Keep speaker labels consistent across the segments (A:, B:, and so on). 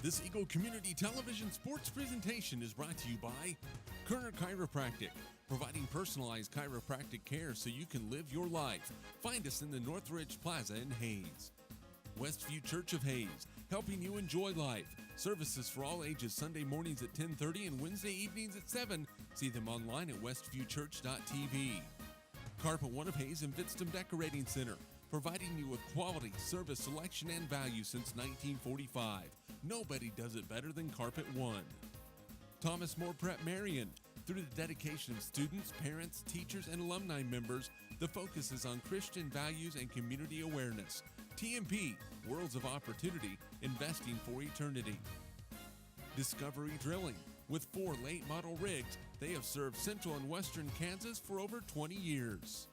A: This Eagle Community Television sports presentation is brought to you by Kerner Chiropractic, providing personalized chiropractic care so you can live your life. Find us in the Northridge Plaza in Hayes. Westview Church of Hayes, helping you enjoy life. Services for all ages Sunday mornings at 10:30 and Wednesday evenings at 7. See them online at westviewchurch.tv. Carpet One of Hayes and Vidstem Decorating Center, providing you with quality, service, selection, and value since 1945. Nobody does it better than Carpet One. Thomas More Prep Marion. Through the dedication of students, parents, teachers, and alumni members, the focus is on Christian values and community awareness. TMP, Worlds of Opportunity, investing for eternity. Discovery Drilling. With 4 late model rigs, they have served central and western Kansas for over 20 years.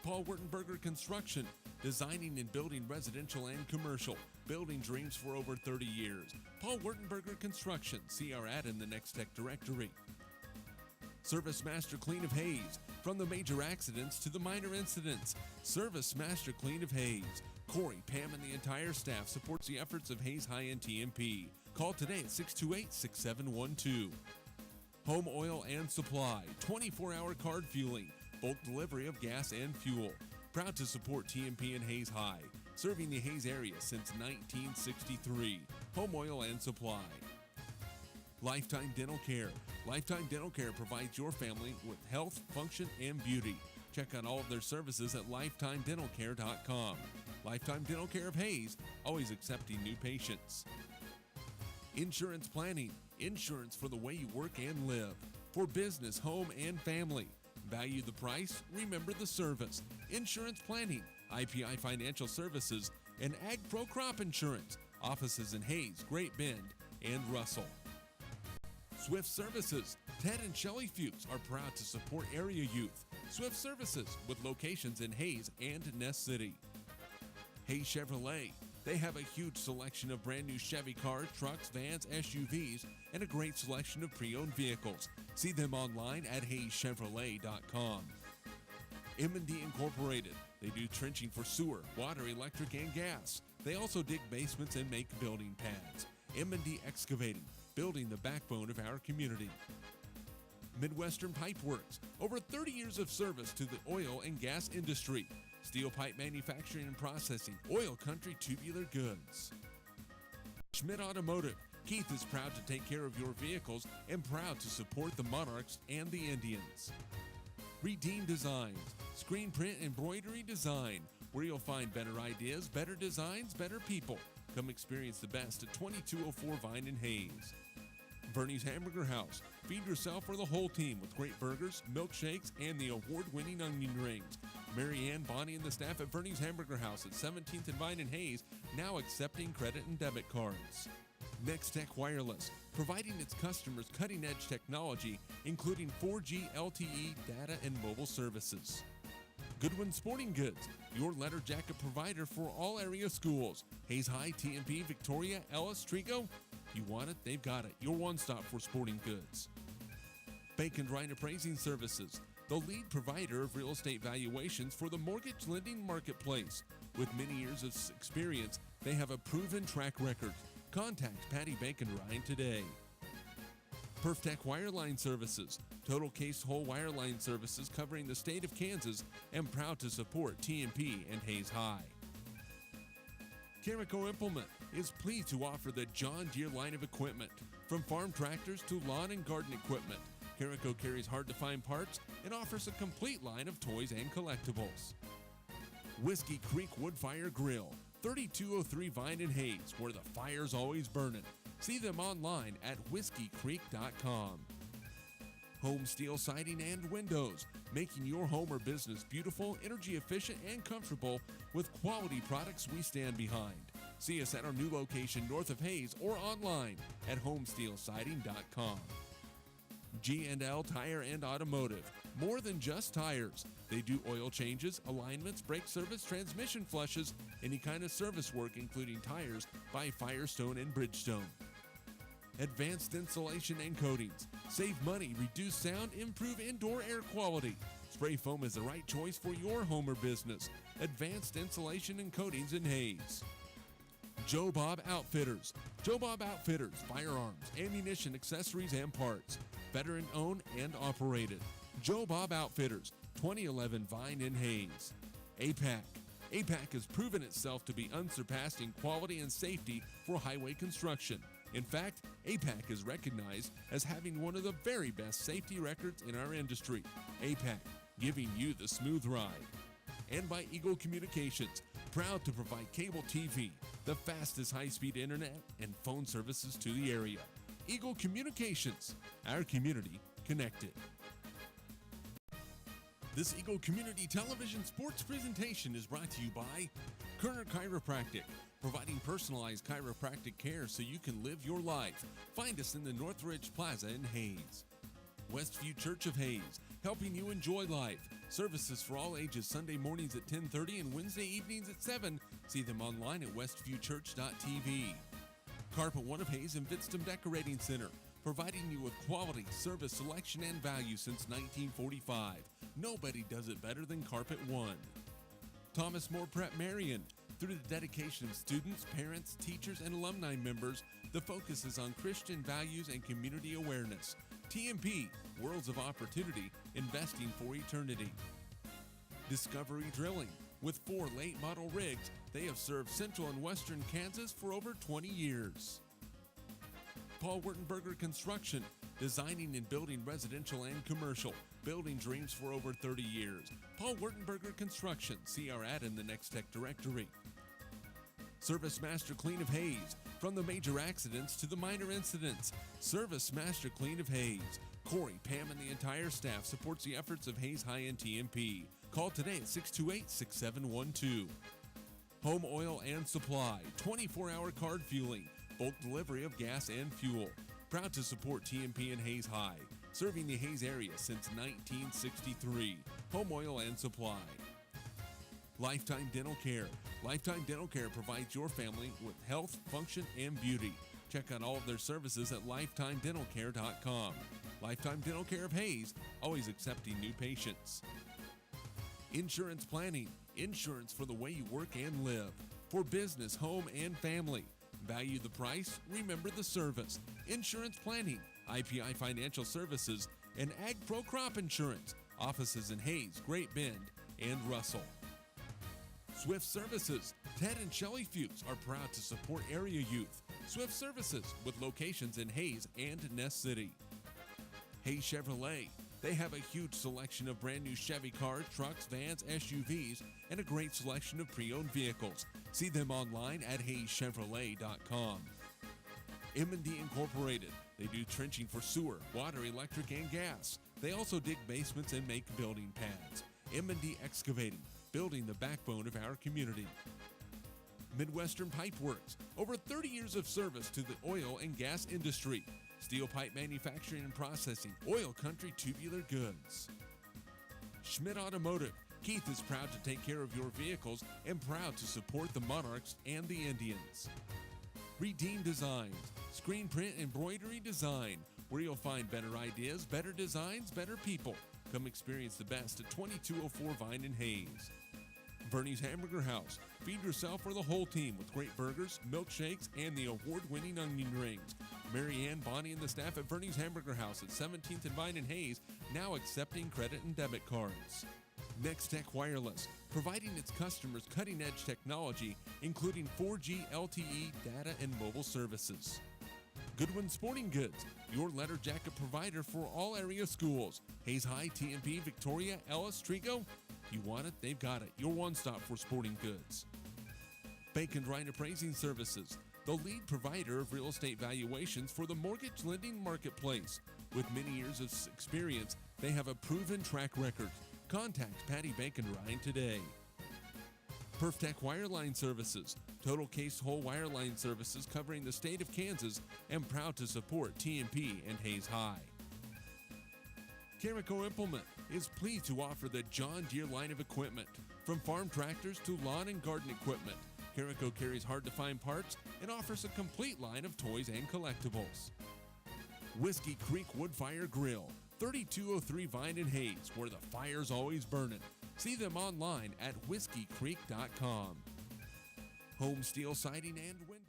A: Paul Wurtenberger Construction, designing and building residential and commercial, building dreams for over 30 years. Paul Wurtenberger Construction, see our ad in the Next Tech directory. Service Master Clean of Hayes, from the major accidents to the minor incidents. Service Master Clean of Hayes. Corey, Pam, and the entire staff supports the efforts of Hayes High and TMP. Call today at 628-6712. Home Oil and Supply, 24-hour card fueling, bulk delivery of gas and fuel. Proud to support TMP and Hayes High, serving the Hayes area since 1963. Home Oil and Supply. Lifetime Dental Care. Lifetime Dental Care provides your family with health, function, and beauty. Check out all of their services at lifetimedentalcare.com. Lifetime Dental Care of Hayes, always accepting new patients. Insurance Planning. Insurance for the way you work and live. For business, home, and family. Value the price, remember the service. Insurance Planning, IPI Financial Services, and Ag Pro Crop Insurance. Offices in Hayes, Great Bend, and Russell. Swift Services. Ted and Shelley Fuchs are proud to support area youth. Swift Services, with locations in Hayes and Ness City. Hayes Chevrolet. They have a huge selection of brand new Chevy cars, trucks, vans, SUVs, and a great selection of pre-owned vehicles. See them online at hayeschevrolet.com. M&D Incorporated. They do trenching for sewer, water, electric, and gas. They also dig basements and make building pads. M&D Excavating, building the backbone of our community. Midwestern Pipe Works. Over 30 years of service to the oil and gas industry. Steel pipe manufacturing and processing, oil country tubular goods. Schmidt Automotive. Keith is proud to take care of your vehicles and proud to support the Monarchs and the Indians. Redeem Designs. Screen print embroidery design, where you'll find better ideas, better designs, better people. Come experience the best at 2204 Vine in Hayes. Bernie's Hamburger House. Feed yourself or the whole team with great burgers, milkshakes, and the award-winning onion rings. Mary Ann, Bonnie, and the staff at Bernie's Hamburger House at 17th and Vine in Hayes, now accepting credit and debit cards. Next Tech Wireless, providing its customers cutting-edge technology, including 4G LTE data and mobile services. Goodwin Sporting Goods, your letter jacket provider for all area schools. Hayes High, TMP, Victoria, Ellis, Trigo. You want it, they've got it. Your one-stop for sporting goods. Bacon Ryan Appraising Services, the lead provider of real estate valuations for the mortgage lending marketplace. With many years of experience, they have a proven track record. Contact Patty Bacon Ryan today. PerfTech Wireline Services, total case whole wireline services covering the state of Kansas, and proud to support TMP and Hayes High. Carico Implement is pleased to offer the John Deere line of equipment. From farm tractors to lawn and garden equipment, Carico carries hard-to-find parts and offers a complete line of toys and collectibles. Whiskey Creek Woodfire Grill, 3203 Vine in Hayes, where the fire's always burning. See them online at whiskeycreek.com. Home Steel Siding and Windows, making your home or business beautiful, energy efficient, and comfortable with quality products we stand behind. See us at our new location north of Hayes or online at homesteelsiding.com. G&L Tire and Automotive, more than just tires. They do oil changes, alignments, brake service, transmission flushes, any kind of service work including tires by Firestone and Bridgestone. Advanced Insulation and Coatings. Save money, reduce sound, improve indoor air quality. Spray foam is the right choice for your home or business. Advanced Insulation and Coatings in Hayes. Joe Bob Outfitters. Joe Bob Outfitters, firearms, ammunition, accessories, and parts. Veteran owned and operated. Joe Bob Outfitters, 2011 Vine in Hayes. APAC. APAC has proven itself to be unsurpassed in quality and safety for highway construction. In fact, APAC is recognized as having one of the very best safety records in our industry. APAC, giving you the smooth ride. And by Eagle Communications, proud to provide cable TV, the fastest high-speed internet, and phone services to the area. Eagle Communications, our community connected. This Eagle Community Television sports presentation is brought to you by Kerner Chiropractic, providing personalized chiropractic care so you can live your life. Find us in the Northridge Plaza in Hayes. Westview Church of Hayes, helping you enjoy life. Services for all ages Sunday mornings at 10:30 and Wednesday evenings at 7. See them online at westviewchurch.tv. Carpet One of Hayes and Vidstem Decorating Center, providing you with quality, service, selection, and value since 1945. Nobody does it better than Carpet One. Thomas More Prep Marion. Through the dedication of students, parents, teachers, and alumni members, the focus is on Christian values and community awareness. TMP, Worlds of Opportunity, investing for eternity. Discovery Drilling. With 4 late model rigs, they have served central and western Kansas for over 20 years. Paul Wurtenberger Construction, designing and building residential and commercial, building dreams for over 30 years. Paul Wurtenberger Construction, see our ad in the Next Tech directory. Service Master Clean of Hayes, from the major accidents to the minor incidents. Service Master Clean of Hayes. Corey, Pam, and the entire staff supports the efforts of Hayes High and TMP. Call today at 628-6712. Home Oil and Supply, 24-hour card fueling, bulk delivery of gas and fuel. Proud to support TMP and Hayes High, serving the Hayes area since 1963. Home Oil and Supply. Lifetime Dental Care. Lifetime Dental Care provides your family with health, function, and beauty. Check out all of their services at lifetimedentalcare.com. Lifetime Dental Care of Hayes, always accepting new patients. Insurance Planning. Insurance for the way you work and live. For business, home, and family. Value the price, remember the service. Insurance Planning, IPI Financial Services, and Ag Pro Crop Insurance. Offices in Hayes, Great Bend, and Russell. Swift Services. Ted and Shelley Fuchs are proud to support area youth. Swift Services, with locations in Hayes and Nest City. Hayes Chevrolet. They have a huge selection of brand new Chevy cars, trucks, vans, SUVs, and a great selection of pre-owned vehicles. See them online at hayeschevrolet.com. M&D Incorporated. They do trenching for sewer, water, electric, and gas. They also dig basements and make building pads. M&D Excavating, building the backbone of our community. Midwestern Pipe Works, over 30 years of service to the oil and gas industry. Steel pipe manufacturing and processing, oil country tubular goods. Schmidt Automotive. Keith is proud to take care of your vehicles and proud to support the Monarchs and the Indians. Redeem Designs, screen print embroidery design, where you'll find better ideas, better designs, better people. Come experience the best at 2204 Vine in Hayes. Bernie's Hamburger House. Feed yourself or the whole team with great burgers, milkshakes, and the award-winning onion rings. Mary Ann, Bonnie, and the staff at Bernie's Hamburger House at 17th and Vine in Hayes, now accepting credit and debit cards. Next Tech Wireless, providing its customers cutting-edge technology, including 4G LTE data and mobile services. Goodwin Sporting Goods, your letter jacket provider for all area schools. Hayes High, TMP, Victoria, Ellis, Trigo. You want it, they've got it. Your one-stop for sporting goods. Bacon Ryan Appraising Services, the lead provider of real estate valuations for the mortgage lending marketplace. With many years of experience, they have a proven track record. Contact Patty Bacon Ryan today. PerfTech Wireline Services, total case whole wireline services covering the state of Kansas, and proud to support TMP and Hayes High. Carico Implement is pleased to offer the John Deere line of equipment. From farm tractors to lawn and garden equipment, Carico carries hard-to-find parts and offers a complete line of toys and collectibles. Whiskey Creek Wood Fire Grill, 3203 Vine in Hayes, where the fire's always burning. See them online at whiskeycreek.com. Home Steel Siding and Windows.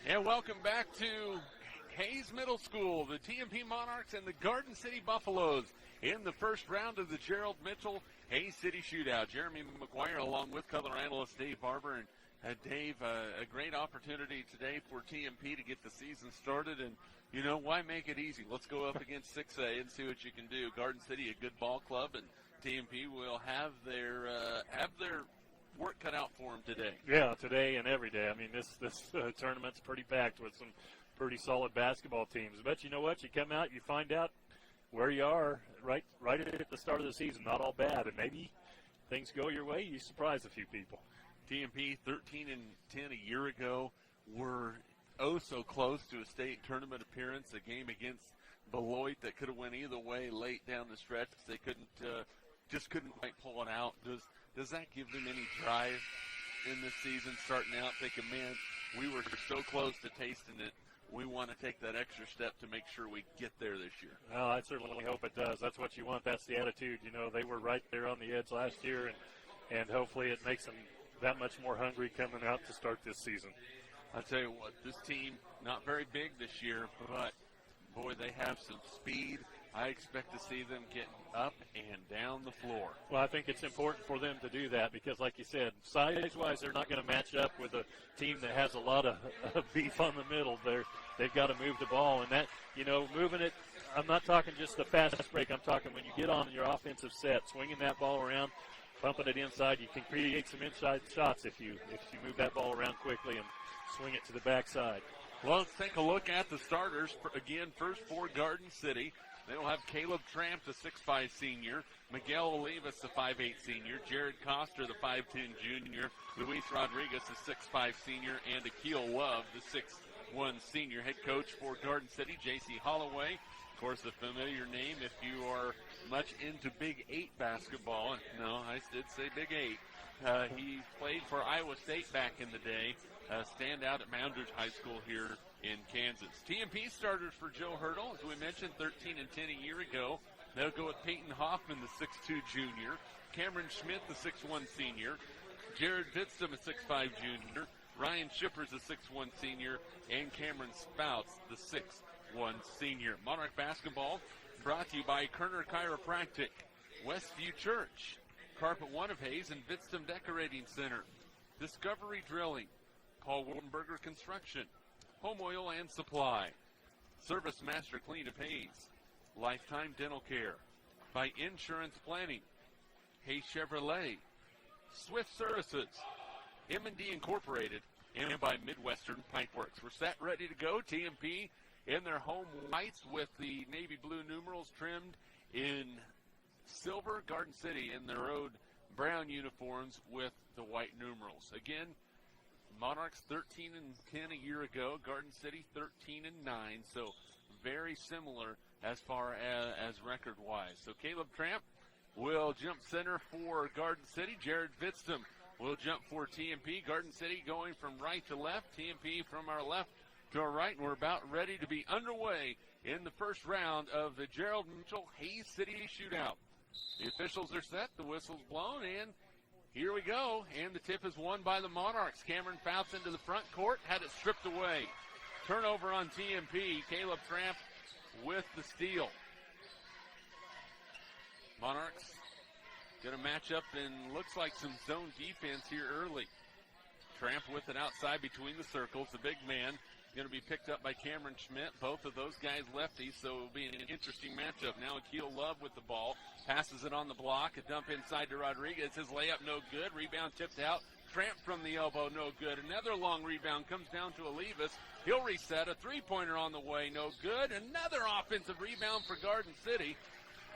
B: And welcome back to Hayes Middle School, the TMP Monarchs and the Garden City Buffaloes in the first round of the Gerald Mitchell Hayes City Shootout. Jeremy McGuire along with color analyst Dave Barber. And Dave, a great opportunity today for TMP to get the season started. And, you know, why make it easy? Let's go up against 6A and see what you can do. Garden City, a good ball club, and TMP will have their work cut out for them today.
C: Yeah, today and every day. I mean, this tournament's pretty packed with some pretty solid basketball teams. But you know what? You come out, you find out where you are right at the start of the season. Not all bad, and maybe things go your way. You surprise a few people.
B: TMP 13-10 a year ago were so close to a state tournament appearance. A game against Beloit that could have went either way late down the stretch. They couldn't quite pull it out. Does that give them any drive in this season starting out, thinking, man, we were so close to tasting it. We want to take that extra step to make sure we get there this year.
C: Well, I certainly hope it does. That's what you want. That's the attitude. You know, they were right there on the edge last year, and hopefully it makes them that much more hungry coming out to start this season.
B: I'll tell you what, this team, not very big this year, but, boy, they have some speed. I expect to see them get up and down the floor.
C: Well, I think it's important for them to do that because, like you said, size-wise, they're not going to match up with a team that has a lot of beef on the middle. They've got to move the ball, and that, you know, moving it, I'm not talking just the fast break. I'm talking when you get on your offensive set, swinging that ball around, bumping it inside. You can create some inside shots if you move that ball around quickly and swing it to the backside.
B: Well, let's take a look at the starters. Again, first for Garden City. They will have Caleb Tramp, the 6'5 senior, Miguel Olivas, the 5'8 senior, Jared Coster, the 5'10 junior, Luis Rodriguez, the 6'5 senior, and Akil Love, the 6'1 senior. Head coach for Garden City, J.C. Holloway. Of course, a familiar name if you are much into Big 8 basketball. No, I did say Big 8. He played for Iowa State back in the day. Standout at Moundridge High School here in Kansas. TMP starters for Joe Hurdle, as we mentioned, 13-10 a year ago. They'll go with Peyton Hoffman, the 6'2 junior, Cameron Schmidt, the 6'1 senior, Jared Vitzum, a 6'5 junior, Ryan Shippers, a 6'1 senior, and Cameron Spouts, the 6'1 senior. Monarch basketball brought to you by Kerner Chiropractic, Westview Church, Carpet One of Hayes, and Vitzum Decorating Center, Discovery Drilling, Paul Wittenberger Construction, Home Oil and Supply, Service Master Clean of Hayes, Lifetime Dental Care, by Insurance Planning, Hayes Chevrolet, Swift Services, M&D Incorporated, and by Midwestern Pipeworks. We're set, ready to go. TMP in their home whites with the navy blue numerals trimmed in silver. Garden City in their road brown uniforms with the white numerals. Again, Monarchs 13-10 a year ago. Garden City 13-9. So very similar as far as record-wise. So Caleb Tramp will jump center for Garden City. Jared Vitzum will jump for TMP. Garden City going from right to left. TMP from our left to our right. And we're about ready to be underway in the first round of the Gerald Mitchell Hayes City Shootout. The officials are set. The whistle's blown, and here we go, and the tip is won by the Monarchs. Cameron Fouts into the front court, had it stripped away. Turnover on TMP. Caleb Tramp with the steal. Monarchs going to match up and looks like some zone defense here early. Tramp with it outside between the circles. The big man going to be picked up by Cameron Schmidt. Both of those guys lefties, so it will be an interesting matchup. Now Akil Love with the ball. Passes it on the block. A dump inside to Rodriguez. His layup no good. Rebound tipped out. Tramp from the elbow, no good. Another long rebound comes down to Olivas. He'll reset. A three-pointer on the way, no good. Another offensive rebound for Garden City.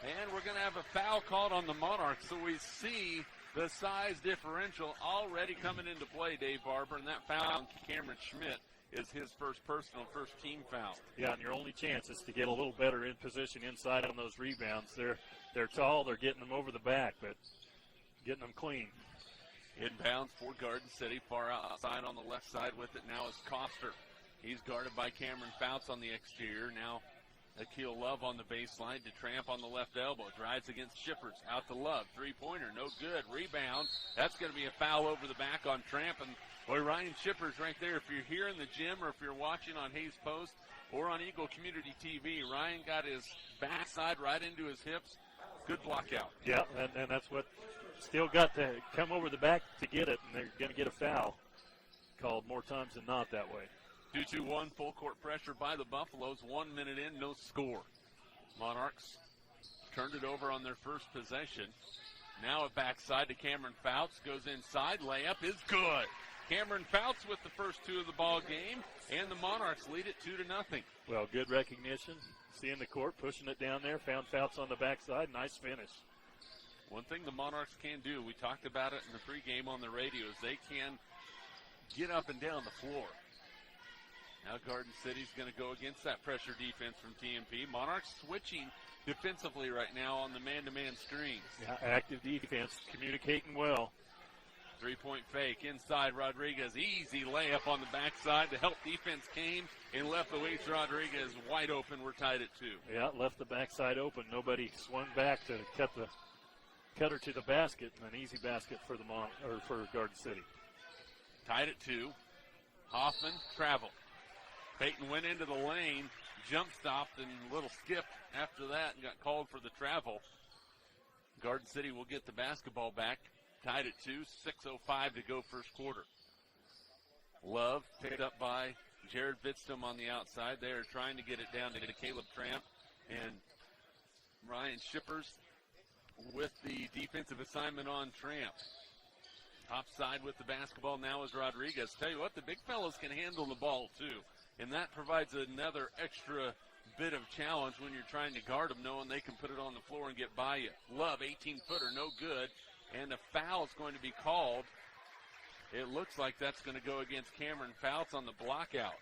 B: And we're going to have a foul called on the Monarchs. So we see the size differential already coming into play, Dave Barber. And that foul on Cameron Schmidt is his first personal, first team foul.
C: Yeah, and your only chance is to get a little better in position inside on those rebounds. They're tall, they're getting them over the back, but getting them clean.
B: Inbounds for Garden City, far outside on the left side with it now is Coster. He's guarded by Cameron Fouts on the exterior. Now Akil Love on the baseline to Tramp on the left elbow. Drives against Shippers. Out to Love. Three-pointer. No good. Rebound. That's going to be a foul over the back on Tramp. And boy, Ryan Shippers right there. If you're here in the gym or if you're watching on Hayes Post or on Eagle Community TV, Ryan got his backside right into his hips. Good block out.
C: Yeah, and that's what still got to come over the back to get it, and they're going to get a foul called more times than not that way.
B: 2-2-1, full court pressure by the Buffaloes. 1 minute in, no score. Monarchs turned it over on their first possession. Now a backside to Cameron Fouts. Goes inside. Layup is good. Cameron Fouts with the first two of the ball game, and the Monarchs lead it 2-0.
C: Well, good recognition. Seeing the court, pushing it down there. Found Fouts on the backside. Nice finish.
B: One thing the Monarchs can do, we talked about it in the pregame on the radio, is they can get up and down the floor. Now Garden City's going to go against that pressure defense from TMP. Monarchs switching defensively right now on the man-to-man screens.
C: Yeah, active defense, communicating well.
B: Three-point fake inside Rodriguez. Easy layup on the backside. The help defense came and left Luis Rodriguez wide open. We're tied at 2.
C: Yeah, left the backside open. Nobody swung back to cut her to the basket. An easy basket for for Garden City.
B: Tied at 2. Hoffman travel. Peyton went into the lane, jump stopped, and a little skipped after that and got called for the travel. Garden City will get the basketball back. Tied at 2, 6:05 to go first quarter. Love picked up by Jared Vidstum on the outside. They are trying to get it down to Caleb Tramp. And Ryan Shippers with the defensive assignment on Tramp. Top side with the basketball now is Rodriguez. Tell you what, the big fellas can handle the ball too. And that provides another extra bit of challenge when you're trying to guard them, knowing they can put it on the floor and get by you. Love, 18-footer, no good. And a foul is going to be called. It looks like that's going to go against Cameron Fouts on the block out.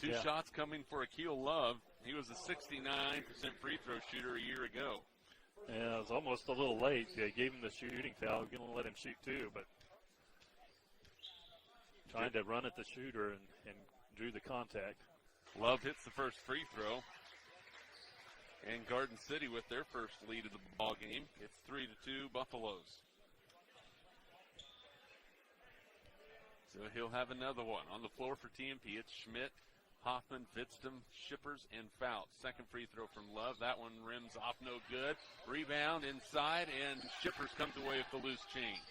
B: Two shots coming for Akil Love. He was a 69% free throw shooter a year ago.
C: Yeah, it was almost a little late. They gave him the shooting foul. Going to let him shoot too, but trying to run at the shooter and drew the contact.
B: Love hits the first free throw. And Garden City with their first lead of the ball game. It's 3-2 Buffaloes. So he'll have another one. On the floor for TMP, it's Schmidt, Hoffman, Vidstum, Shippers, and Fouts. Second free throw from Love. That one rims off, no good. Rebound inside, and Shippers comes away with the loose change.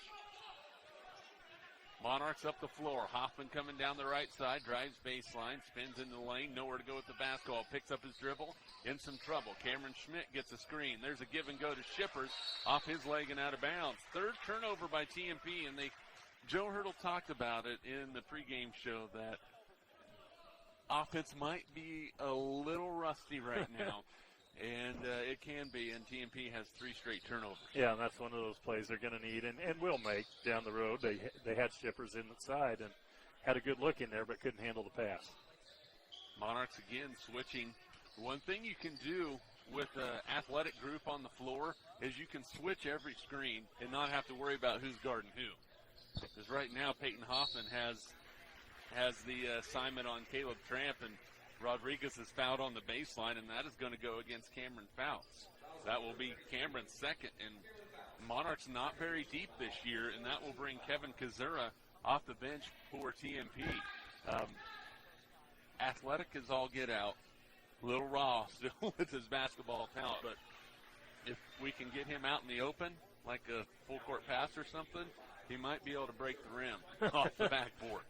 B: Monarchs up the floor. Hoffman coming down the right side, drives baseline, spins into the lane, nowhere to go with the basketball. Picks up his dribble, in some trouble. Cameron Schmidt gets a screen. There's a give and go to Shippers, off his leg and out of bounds. Third turnover by TMP, and Joe Hurdle talked about it in the pregame show that offense might be a little rusty right now. And it can be, and TMP has 3 straight turnovers.
C: Yeah, and that's one of those plays they're going to need and will make down the road. They had Shippers inside and had a good look in there, but couldn't handle the pass.
B: Monarchs again switching. One thing you can do with an athletic group on the floor is you can switch every screen and not have to worry about who's guarding who. Because right now Peyton Hoffman has the assignment on Caleb Tramp, and Rodriguez is fouled on the baseline, and that is going to go against Cameron Fouts. That will be Cameron's second, and Monarchs not very deep this year, and that will bring Kevin Kazura off the bench for TMP. Athletic as all get out, a little raw still with his basketball talent, but if we can get him out in the open, like a full court pass or something, he might be able to break the rim off the backboard.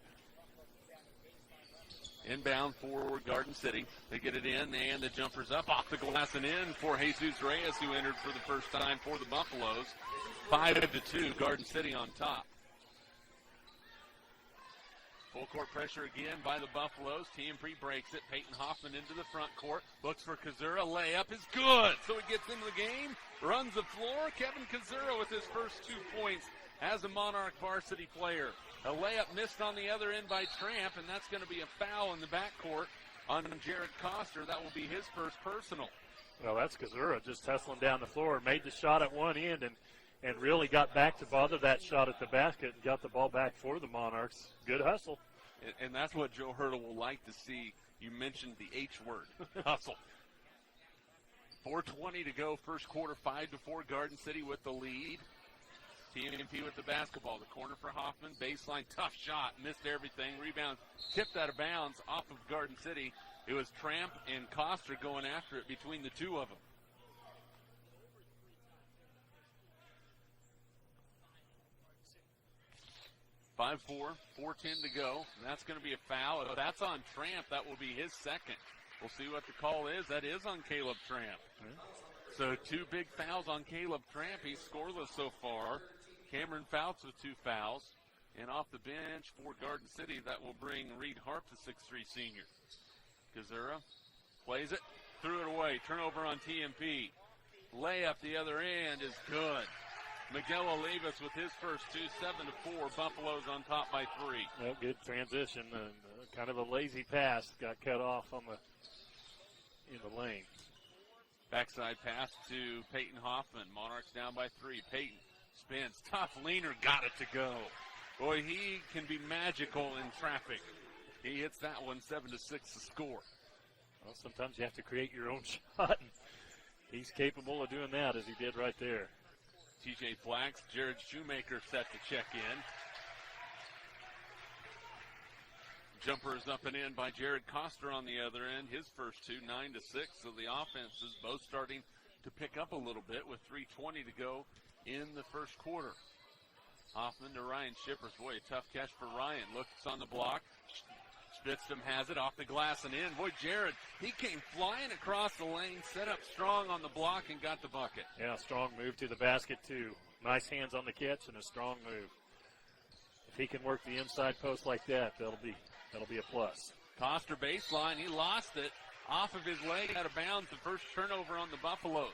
B: Inbound for Garden City. They get it in, and the jumper's up off the glass and in for Jesus Reyes, who entered for the first time for the Buffaloes. 5-2, Garden City on top. Full court pressure again by the Buffaloes. TMP breaks it. Peyton Hoffman into the front court. Looks for Kazura. Layup is good. So he gets into the game, runs the floor. Kevin Kazura with his first 2 points as a Monarch varsity player. A layup missed on the other end by Tramp, and that's going to be a foul in the backcourt on Jared Coster. That will be his first personal.
C: Well, that's Kazura just hustling down the floor. Made the shot at one end and really got back to bother that shot at the basket and got the ball back for the Monarchs. Good hustle.
B: And that's what Joe Hurdle will like to see You mentioned the H word, hustle. 4:20 to go, first quarter, 5-4, Garden City with the lead. TMP with the basketball. The corner for Hoffman. Baseline, tough shot. Missed everything. Rebound tipped out of bounds off of Garden City. It was Tramp and Coster going after it between the two of them. Five, 4:10 to go. And that's going to be a foul. If that's on Tramp, that will be his second. We'll see what the call is. That is on Caleb Tramp. So 2 big fouls on Caleb Tramp. He's scoreless so far. Cameron Fouts with 2 fouls. And off the bench for Garden City, that will bring Reed Harp, the 6'3 senior. Kazura plays it, threw it away. Turnover on TMP. Layup the other end is good. Miguel Olivas with his first 2, 7-4. Buffaloes on top by 3.
C: Well, good transition and kind of a lazy pass. Got cut off on in the lane.
B: Backside pass to Peyton Hoffman. Monarchs down by 3. Peyton spins. Tough leaner. Got it to go. Boy, he can be magical in traffic. He hits that one 7-6 to score.
C: Well, sometimes you have to create your own shot. He's capable of doing that as he did right there.
B: TJ Flax, Jared Shoemaker set to check in. Jumper is up and in by Jared Coster on the other end. His first 2, 9-6. So the offenses both starting to pick up a little bit with 3:20 to go in the first quarter. Hoffman to Ryan Shippers. Boy, a tough catch for Ryan. Looks on the block. Spitztum has it off the glass and in. Boy, Jared, he came flying across the lane, set up strong on the block, and got the bucket.
C: Yeah, strong move to the basket, too. Nice hands on the catch and a strong move. If he can work the inside post like that, that'll be a plus.
B: Coster baseline. He lost it off of his leg, out of bounds. The first turnover on the Buffaloes.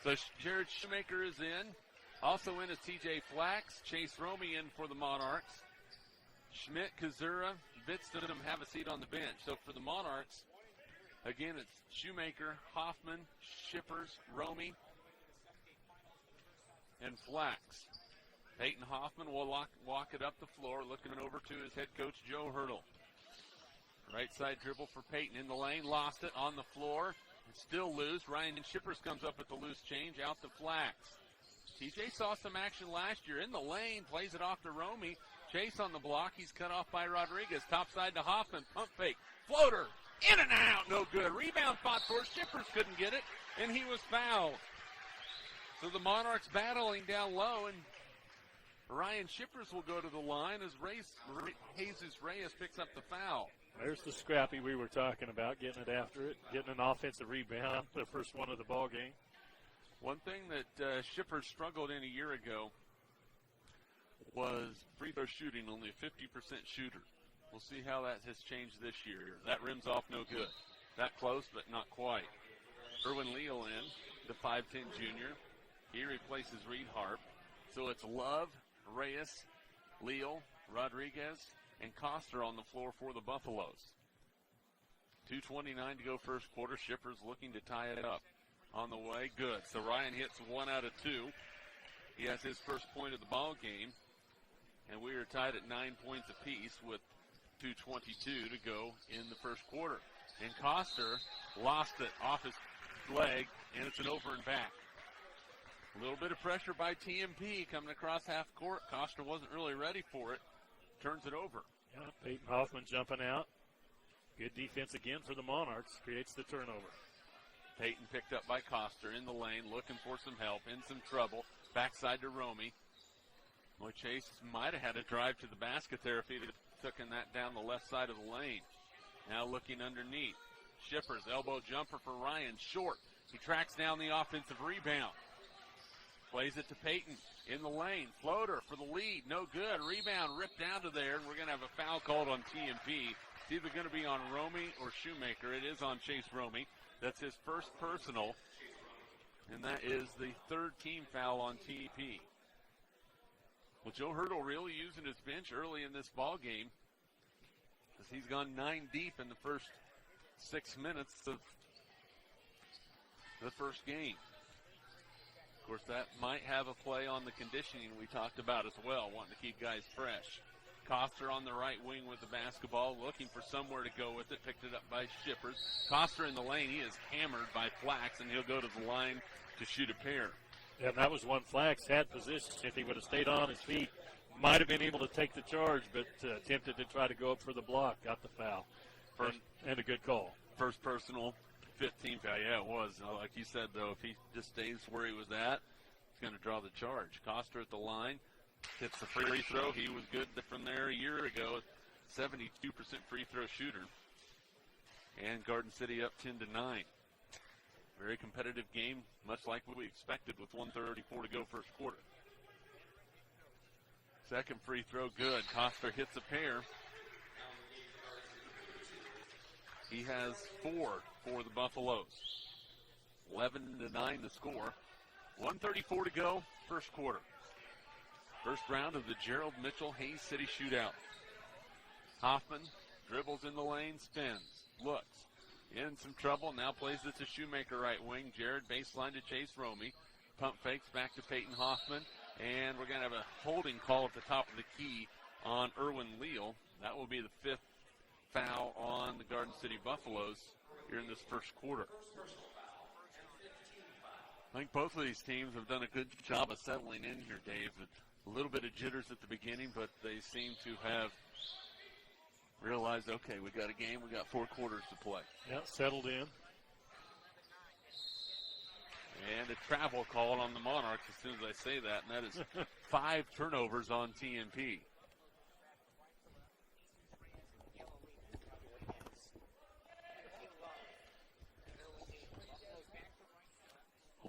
B: So Jared Shoemaker is in. Also in is TJ Flax. Chase Romey in for the Monarchs. Schmidt, Kazura, Bittston have a seat on the bench. So for the Monarchs, again, it's Shoemaker, Hoffman, Shippers, Romey, and Flax. Peyton Hoffman will walk it up the floor, looking over to his head coach, Joe Hurdle. Right side dribble for Peyton in the lane, lost it on the floor. It's still loose. Ryan Shippers comes up with the loose change, out to Flax. TJ saw some action last year in the lane, plays it off to Romey. Chase on the block. He's cut off by Rodriguez. Top side to Hoffman. Pump fake. Floater. In and out. No good. Rebound spot for Shippers. Couldn't get it. And he was fouled. So the Monarchs battling down low. And Ryan Shippers will go to the line as Jesus Reyes picks up the foul.
C: There's the scrappy we were talking about. Getting it after it. Getting an offensive rebound. The first one of the ball game.
B: One thing that Shippers struggled in a year ago was free throw shooting, only a 50% shooter. We'll see how that has changed this year. That rim's off no good. That close, but not quite. Erwin Leal in, the 5'10 junior. He replaces Reed Harp. So it's Love, Reyes, Leal, Rodriguez, and Coster on the floor for the Buffaloes. 2:29 to go first quarter. Shippers looking to tie it up. On the way, good. So Ryan hits 1 out of 2. He has his first point of the ball game. And we are tied at 9 points apiece with 2:22 to go in the first quarter. And Coster lost it off his leg, and it's an over and back. A little bit of pressure by TMP coming across half court. Coster wasn't really ready for it. Turns it over.
C: Yeah, Peyton Hoffman jumping out. Good defense again for the Monarchs. Creates the turnover.
B: Peyton picked up by Coster in the lane, looking for some help, in some trouble. Backside to Romey. Boy, Chase might have had a drive to the basket there if he'd have taken that down the left side of the lane. Now looking underneath. Shippers, elbow jumper for Ryan, short. He tracks down the offensive rebound. Plays it to Peyton in the lane. Floater for the lead, no good. Rebound ripped down to there, and we're going to have a foul called on TMP. It's either going to be on Romey or Shoemaker. It is on Chase Romey. That's his first personal, and that is the third team foul on TMP. Well, Joe Hurdle really using his bench early in this ball game, as he's gone 9 deep in the first 6 minutes of the first game. Of course, that might have a play on the conditioning we talked about as well, wanting to keep guys fresh. Coster on the right wing with the basketball, looking for somewhere to go with it. Picked it up by Shippers. Coster in the lane. He is hammered by Flax, and he'll go to the line to shoot a pair.
C: Yeah, and that was one Flax had position. If he would have stayed on his feet, might have been able to take the charge, but attempted to try to go up for the block. Got the foul. And a good call.
B: First personal, 15 foul. Yeah, it was. Like you said, though, if he just stays where he was at, he's going to draw the charge. Coster at the line. Hits the free throw. He was good from there a year ago. 72% free throw shooter. And Garden City up 10-9. Very competitive game, much like what we expected with 1:34 to go first quarter. Second free throw, good. Coster hits a pair. He has 4 for the Buffaloes. 11-9 the score. 1:34 to go, first quarter. First round of the Gerald Mitchell Hayes City Shootout. Hoffman dribbles in the lane, spins, looks. In some trouble, now plays it to Shoemaker right wing. Jared baseline to Chase Romey. Pump fakes back to Peyton Hoffman. And we're going to have a holding call at the top of the key on Erwin Leal. That will be the 5th foul on the Garden City Buffaloes here in this first quarter. I think both of these teams have done a good job of settling in here, Dave. A little bit of jitters at the beginning, but they seem to have realized, okay, we got a game, we got 4 quarters to play.
C: Yeah, settled in.
B: And a travel call on the Monarchs as soon as I say that, and that is 5 turnovers on TMP.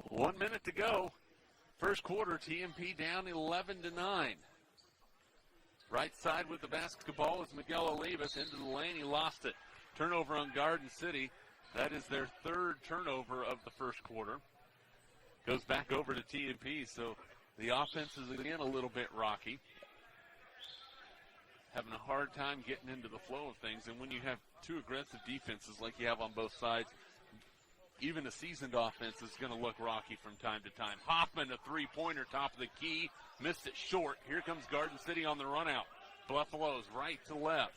B: One minute to go. First quarter, TMP down 11-9. Right side with the basketball is Miguel Olivas into the lane. He lost it. Turnover on Garden City. That is their 3rd turnover of the first quarter. Goes back over to TMP, so the offense is again a little bit rocky. Having a hard time getting into the flow of things, and when you have 2 aggressive defenses like you have on both sides, even a seasoned offense is going to look rocky from time to time. Hoffman, a 3-pointer, top of the key. Missed it short. Here comes Garden City on the run out. Buffaloes right to left.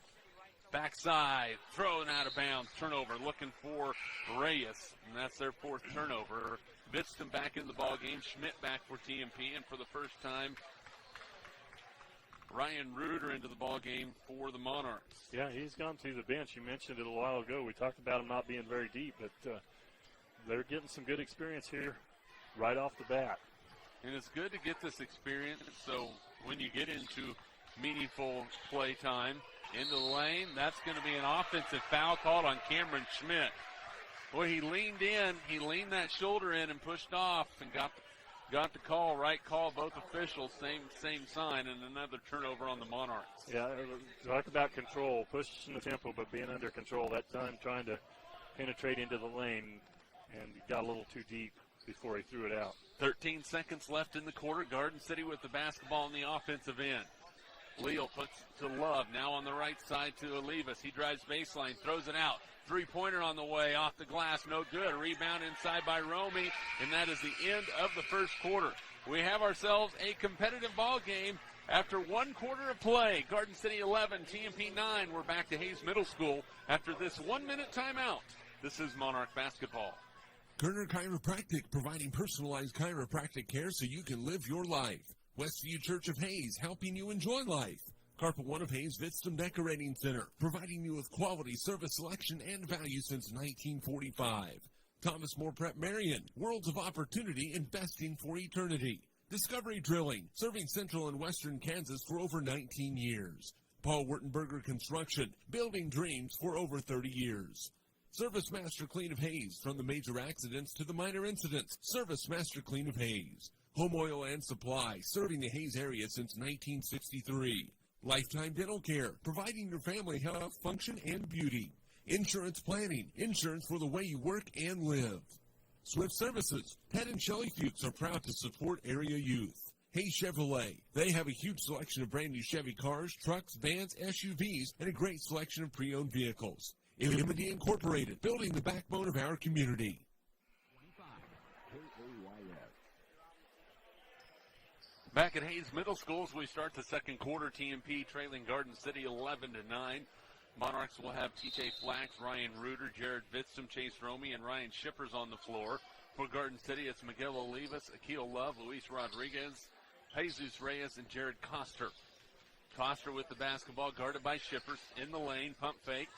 B: Backside, thrown out of bounds. Turnover, looking for Reyes, and that's their 4th turnover. Bitston back in the ball game. Schmidt back for TMP, and for the first time, Ryan Reuter into the ball game for the Monarchs.
C: Yeah, he's gone to the bench. You mentioned it a while ago. We talked about him not being very deep, but they're getting some good experience here right off the bat.
B: And it's good to get this experience, so when you get into meaningful play time, into the lane, that's going to be an offensive foul called on Cameron Schmidt. Boy, he leaned in, he leaned that shoulder in and pushed off and got the call, right call, both officials, same sign, and another turnover on the Monarchs.
C: Yeah, talk about control, pushing the tempo, but being under control that time, trying to penetrate into the lane, and got a little too deep before he threw it out.
B: 13 seconds left in the quarter. Garden City with the basketball on the offensive end. Leal puts to Love, now on the right side to Olivas. He drives baseline, throws it out. 3-pointer on the way, off the glass, no good. Rebound inside by Romey, and that is the end of the first quarter. We have ourselves a competitive ball game after 1 quarter of play. Garden City 11, TMP 9. We're back to Hayes Middle School after this 1-minute timeout. This is Monarch basketball.
A: Kerner Chiropractic, providing personalized chiropractic care so you can live your life. Westview Church of Hayes, helping you enjoy life. Carpet One of Hayes Vitstum Decorating Center, providing you with quality service selection and value since 1945. Thomas More Prep Marion, worlds of opportunity, investing for eternity. Discovery Drilling, serving central and western Kansas for over 19 years. Paul Wurtenberger Construction, building dreams for over 30 years. Service Master Clean of Hayes, from the major accidents to the minor incidents. Service Master Clean of Hayes. Home Oil and Supply, serving the Hayes area since 1963. Lifetime Dental Care, providing your family health, function, and beauty. Insurance Planning, insurance for the way you work and live. Swift Services, Ted and Shelley Fuchs are proud to support area youth. Hayes Chevrolet, they have a huge selection of brand new Chevy cars, trucks, vans, SUVs, and a great selection of pre-owned vehicles. Imity Incorporated, building the backbone of our community.
B: Back at Hayes Middle School as we start the second quarter, TMP trailing Garden City 11-9. Monarchs will have TJ Flax, Ryan Reuter, Jared Vitzum, Chase Romey, and Ryan Shippers on the floor. For Garden City, it's Miguel Olivas, Akil Love, Luis Rodriguez, Jesus Reyes, and Jared Coster. Coster with the basketball, guarded by Shippers. In the lane, pump fake,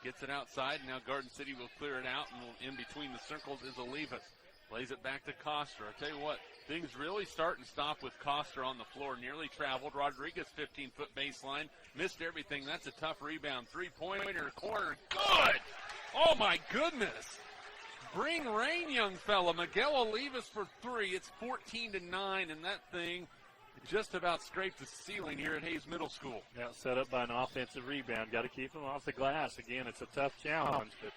B: gets it outside. Now Garden City will clear it out, and in between the circles is Olivas. Plays it back to Coster. I tell you what, things really start and stop with Coster on the floor. Nearly traveled. Rodriguez, 15-foot baseline. Missed everything. That's a tough rebound. Three-pointer, corner. Good! Oh, my goodness. Bring rain, young fella. Miguel Olivas for three. It's 14-9, and that thing just about scraped the ceiling here at Hayes Middle School.
C: Yeah, set up by an offensive rebound. Got to keep them off the glass. Again, it's a tough challenge, but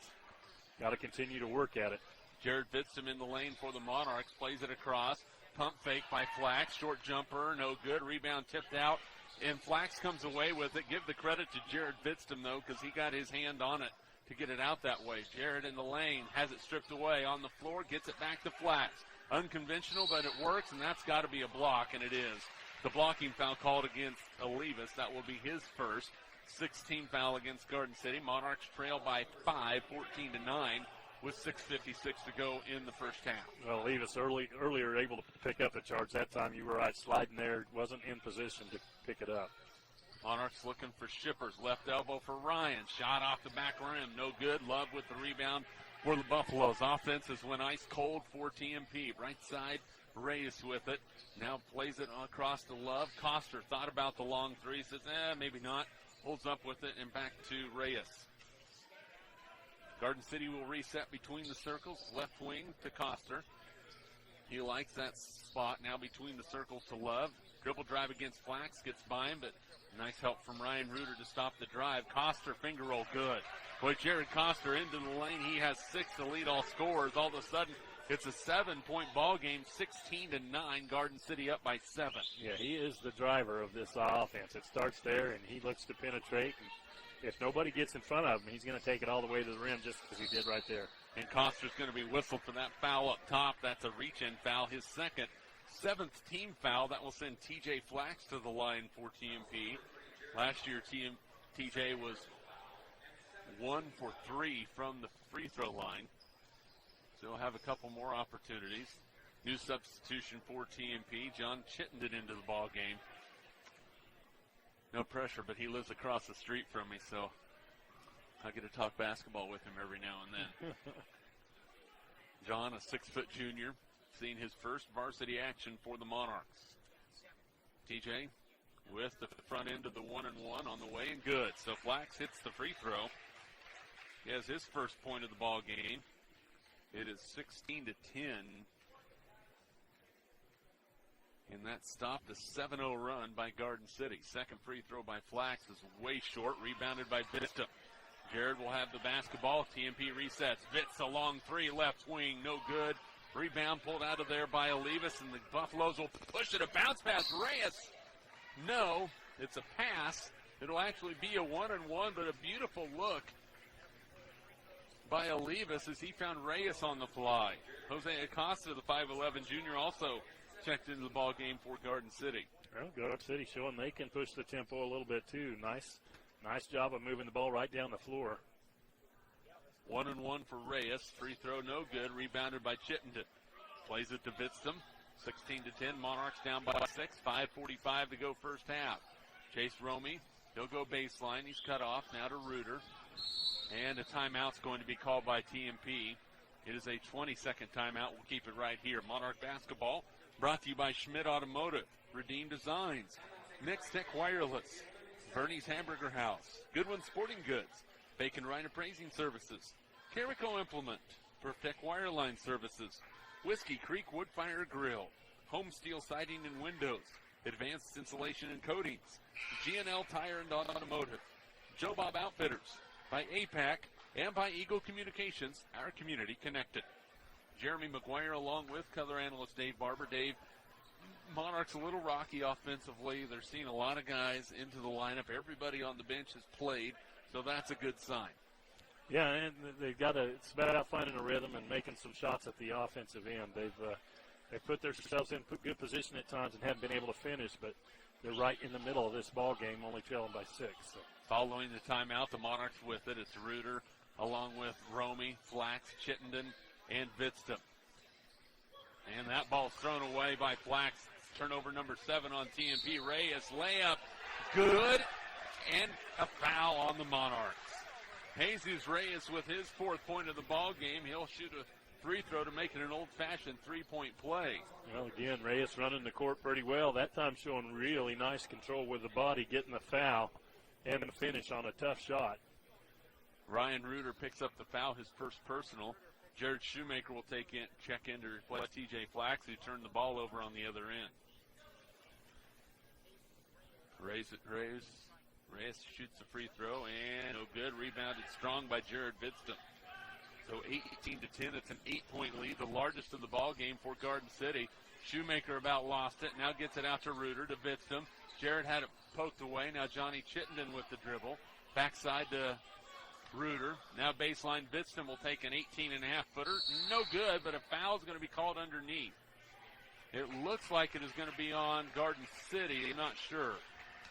C: got to continue to work at it.
B: Jared Vitzum in the lane for the Monarchs. Plays it across. Pump fake by Flax. Short jumper, no good. Rebound tipped out, and Flax comes away with it. Give the credit to Jared Vitzum, though, because he got his hand on it to get it out that way. Jared in the lane, has it stripped away on the floor, gets it back to Flax. Unconventional, but it works, and that's got to be a block, and it is. The blocking foul called against Olivas. That will be his first. 16 foul against Garden City. Monarchs trail by 5, 14-9. With 6:56 to go in the first half.
C: Well, Olivas earlier able to pick up the charge. That time you were right, sliding there, wasn't in position to pick it up.
B: Monarchs looking for Shippers. Left elbow for Ryan. Shot off the back rim. No good. Love with the rebound for the Buffaloes. Offense has went ice cold for TMP. Right side, Reyes with it. Now plays it across to Love. Coster thought about the long three. Says, maybe not. Holds up with it and back to Reyes. Garden City will reset between the circles. Left wing to Coster. He likes that spot now between the circles to Love. Dribble drive against Flax. Gets by him, but nice help from Ryan Reuter to stop the drive. Coster finger roll good. Boy, Jared Coster into the lane. He has 6 to lead all scorers. All of a sudden, it's a 7-point ball game. 16-9. Garden City up by 7.
C: Yeah, he is the driver of this offense. It starts there, and he looks to penetrate. And if nobody gets in front of him, he's going to take it all the way to the rim just as he did right there.
B: And Coster's going to be whistled for that foul up top. That's a reach-in foul, his second. 7th team foul. That will send TJ Flax to the line for TMP. Last year, TJ was 1 for 3 from the free throw line. So he'll have a couple more opportunities. New substitution for TMP. John Chittenden into the ball game. No pressure, but he lives across the street from me, so I get to talk basketball with him every now and then. John, a 6-foot junior, seeing his first varsity action for the Monarchs. TJ with the front end of the 1-and-1 on the way, and good. So Flax hits the free throw. He has his first point of the ball game. It is 16-10. And that stopped a 7-0 run by Garden City. Second free throw by Flax is way short, rebounded by Vista. Jared will have the basketball. TMP resets. Vitz a long three, left wing, no good. Rebound pulled out of there by Olivas, and the Buffaloes will push it. A bounce pass. Reyes. No, it's a pass. It'll actually be a 1-and-1, but a beautiful look by Olivas as he found Reyes on the fly. Jose Acosta, the 5'11 junior, also checked into the ball game for Garden City.
C: Well, Garden City showing they can push the tempo a little bit too. Nice job of moving the ball right down the floor.
B: 1-and-1 for Reyes. Free throw no good. Rebounded by Chittenden. Plays it to Vitzum. 16-10. Monarchs down by 6. 5:45 to go first half. Chase Romey. He'll go baseline. He's cut off. Now to Reuter. And a timeout's going to be called by TMP. It is a 20-second timeout. We'll keep it right here. Monarch basketball brought to you by Schmidt Automotive, Redeem Designs, Next Tech Wireless, Bernie's Hamburger House, Goodwin Sporting Goods, Bacon Rhine Appraising Services, Carico Implement, Perfect Wireline Services, Whiskey Creek Wood Fire Grill, Home Steel Siding and Windows, Advanced Insulation and Coatings, G&L Tire and Automotive, Joe Bob Outfitters, by APAC, and by Eagle Communications, our community connected. Jeremy McGuire along with color analyst Dave Barber. Dave, Monarchs a little rocky offensively. They're seeing a lot of guys into the lineup. Everybody on the bench has played, so that's a good sign.
C: Yeah, and they've got to. It's about finding a rhythm and making some shots at the offensive end. They've They put themselves in good position at times and haven't been able to finish, but they're right in the middle of this ball game, only trailing by 6. So.
B: Following the timeout, the Monarchs with it. It's Reuter along with Romy, Flax, Chittenden, and Vidstum. And that ball's thrown away by Flax. Turnover number 7 on TMP. Reyes layup, good, and a foul on the Monarchs. Jesus Reyes with his 4th point of the ball game. He'll shoot a free throw to make it an old-fashioned 3-point play.
C: Well, again, Reyes running the court pretty well. That time showing really nice control with the body, getting the foul, and the finish on a tough shot.
B: Ryan Reuter picks up the foul, his first personal. Jared Shoemaker will check in to replace TJ Flax, who turned the ball over on the other end. Reyes shoots the free throw, and no good. Rebounded strong by Jared Vidstum. So 18-10, it's an 8-point lead, the largest of the ball game for Garden City. Shoemaker about lost it, now gets it out to Reuter, to Vidstum. Jared had it poked away, now Johnny Chittenden with the dribble. Backside to Reuter. Now baseline, Vidstum will take an 18.5-footer. No good, but a foul is going to be called underneath. It looks like it is going to be on Garden City. I'm not sure.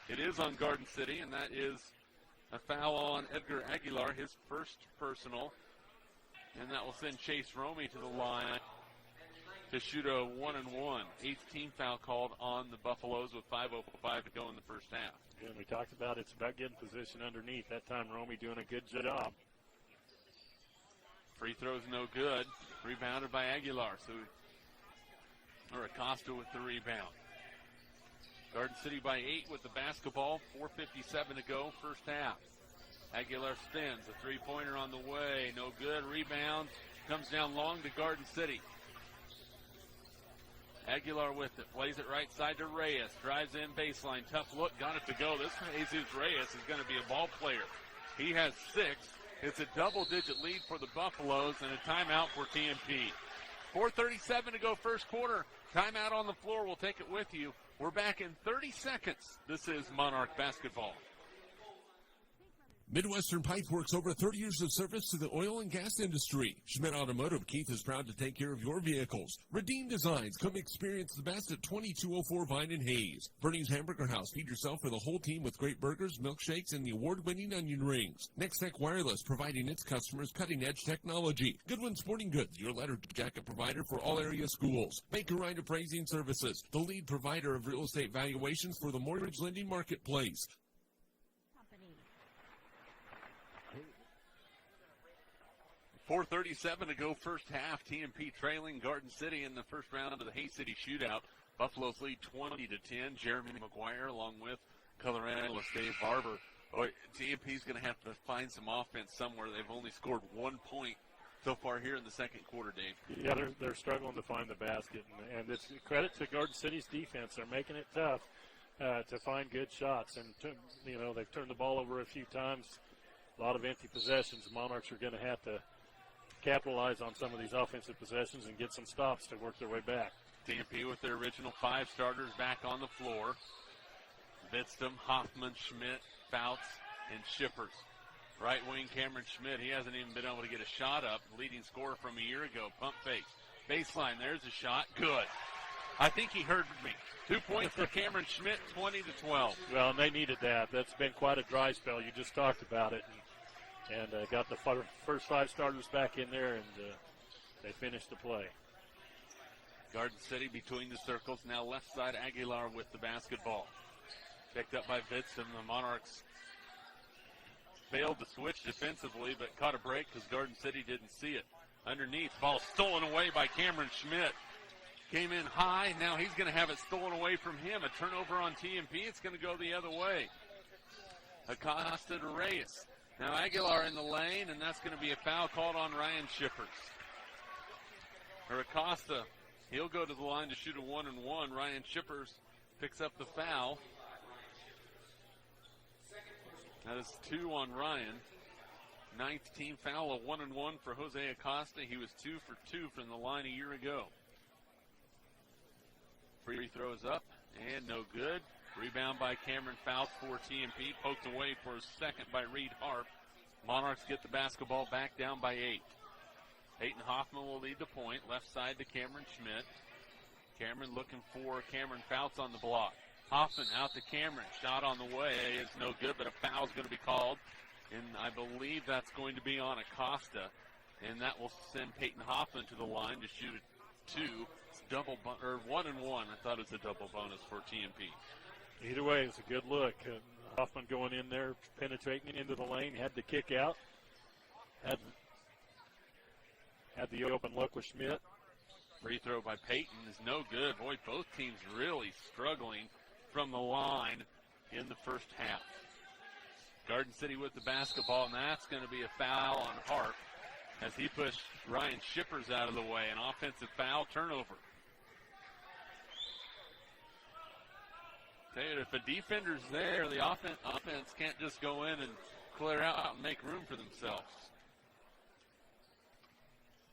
B: It is on Garden City, and that is a foul on Edgar Aguilar, his first personal. And that will send Chase Romy to the line to shoot a 1-and-1. 8th team foul called on the Buffaloes with 5:05 to go in the first half.
C: And we talked about it's about getting position underneath. That time Romy doing a good job.
B: Free throw's no good. Rebounded by Aguilar. Or Acosta with the rebound. Garden City by 8 with the basketball. 4:57 to go, first half. Aguilar spins. A three-pointer on the way. No good. Rebound. Comes down long to Garden City. Aguilar with it. Plays it right side to Reyes. Drives in baseline. Tough look. Got it to go. This Jesus Reyes is going to be a ball player. He has 6. It's a double-digit lead for the Buffaloes and a timeout for TMP. 4:37 to go first quarter. Timeout on the floor. We'll take it with you. We're back in 30 seconds. This is Monarch basketball.
A: Midwestern Pipe works over 30 years of service to the oil and gas industry. Schmidt Automotive Keith is proud to take care of your vehicles. Redeem Designs. Come experience the best at 2204 Vine and Hayes. Bernie's Hamburger House. Feed yourself with a whole team with great burgers, milkshakes, and the award-winning onion rings. Next Tech Wireless, providing its customers cutting-edge technology. Goodwin Sporting Goods, your letter jacket provider for all area schools. Baker Wright Appraising Services, the lead provider of real estate valuations for the mortgage lending marketplace.
B: 4:37 to go first half. TMP trailing Garden City in the first round of the Hay City Shootout. Buffaloes lead 20-10. Jeremy McGuire along with color analyst Dave Barber. TMP's going to have to find some offense somewhere. They've only scored 1 point so far here in the second quarter, Dave.
C: Yeah, they're struggling to find the basket, and it's credit to Garden City's defense. They're making it tough to find good shots, and they've turned the ball over a few times. A lot of empty possessions. Monarchs are going to have to capitalize on some of these offensive possessions and get some stops to work their way back.
B: TMP with their original 5 starters back on the floor. Vidstum, Hoffman, Schmidt, Fouts, and Shippers. Right wing Cameron Schmidt, he hasn't even been able to get a shot up. Leading scorer from a year ago. Pump fakes. Baseline, there's a shot. Good. I think he heard me. 2 points for Cameron Schmidt, 20-12.
C: Well, and they needed that. That's been quite a dry spell. You just talked about it. And got the first 5 starters back in there, and they finished the play.
B: Garden City between the circles. Now left side, Aguilar with the basketball. Picked up by Vidstum. The Monarchs failed to switch defensively, but caught a break because Garden City didn't see it. Underneath, ball stolen away by Cameron Schmidt. Came in high. Now he's going to have it stolen away from him. A turnover on TMP. It's going to go the other way. Acosta to Reyes. Now Aguilar in the lane, and that's going to be a foul called on Ryan Shippers. Or Acosta, he'll go to the line to shoot a 1-and-1. Ryan Shippers picks up the foul. That is 2 on Ryan. 9th team foul, a 1-and-1 for Jose Acosta. He was 2 for 2 from the line a year ago. Free throws up, and no good. Rebound by Cameron Fouts for TMP. Poked away for a second by Reed Harp. Monarchs get the basketball back down by 8. Peyton Hoffman will lead the point. Left side to Cameron Schmidt. Cameron looking for Cameron Fouts on the block. Hoffman out to Cameron. Shot on the way is no good, but a foul is going to be called. And I believe that's going to be on Acosta. And that will send Peyton Hoffman to the line to shoot a 2. It's double, or 1 and 1. I thought it was a double bonus for TMP.
C: Either way, it's a good look. Hoffman going in there, penetrating into the lane, had to kick out. Had the open look with Schmidt.
B: Free throw by Peyton is no good. Boy, both teams really struggling from the line in the first half. Garden City with the basketball, and that's going to be a foul on Harp as he pushed Ryan Shippers out of the way. An offensive foul, turnover. Tell you, if a defender's there, the offense can't just go in and clear out and make room for themselves.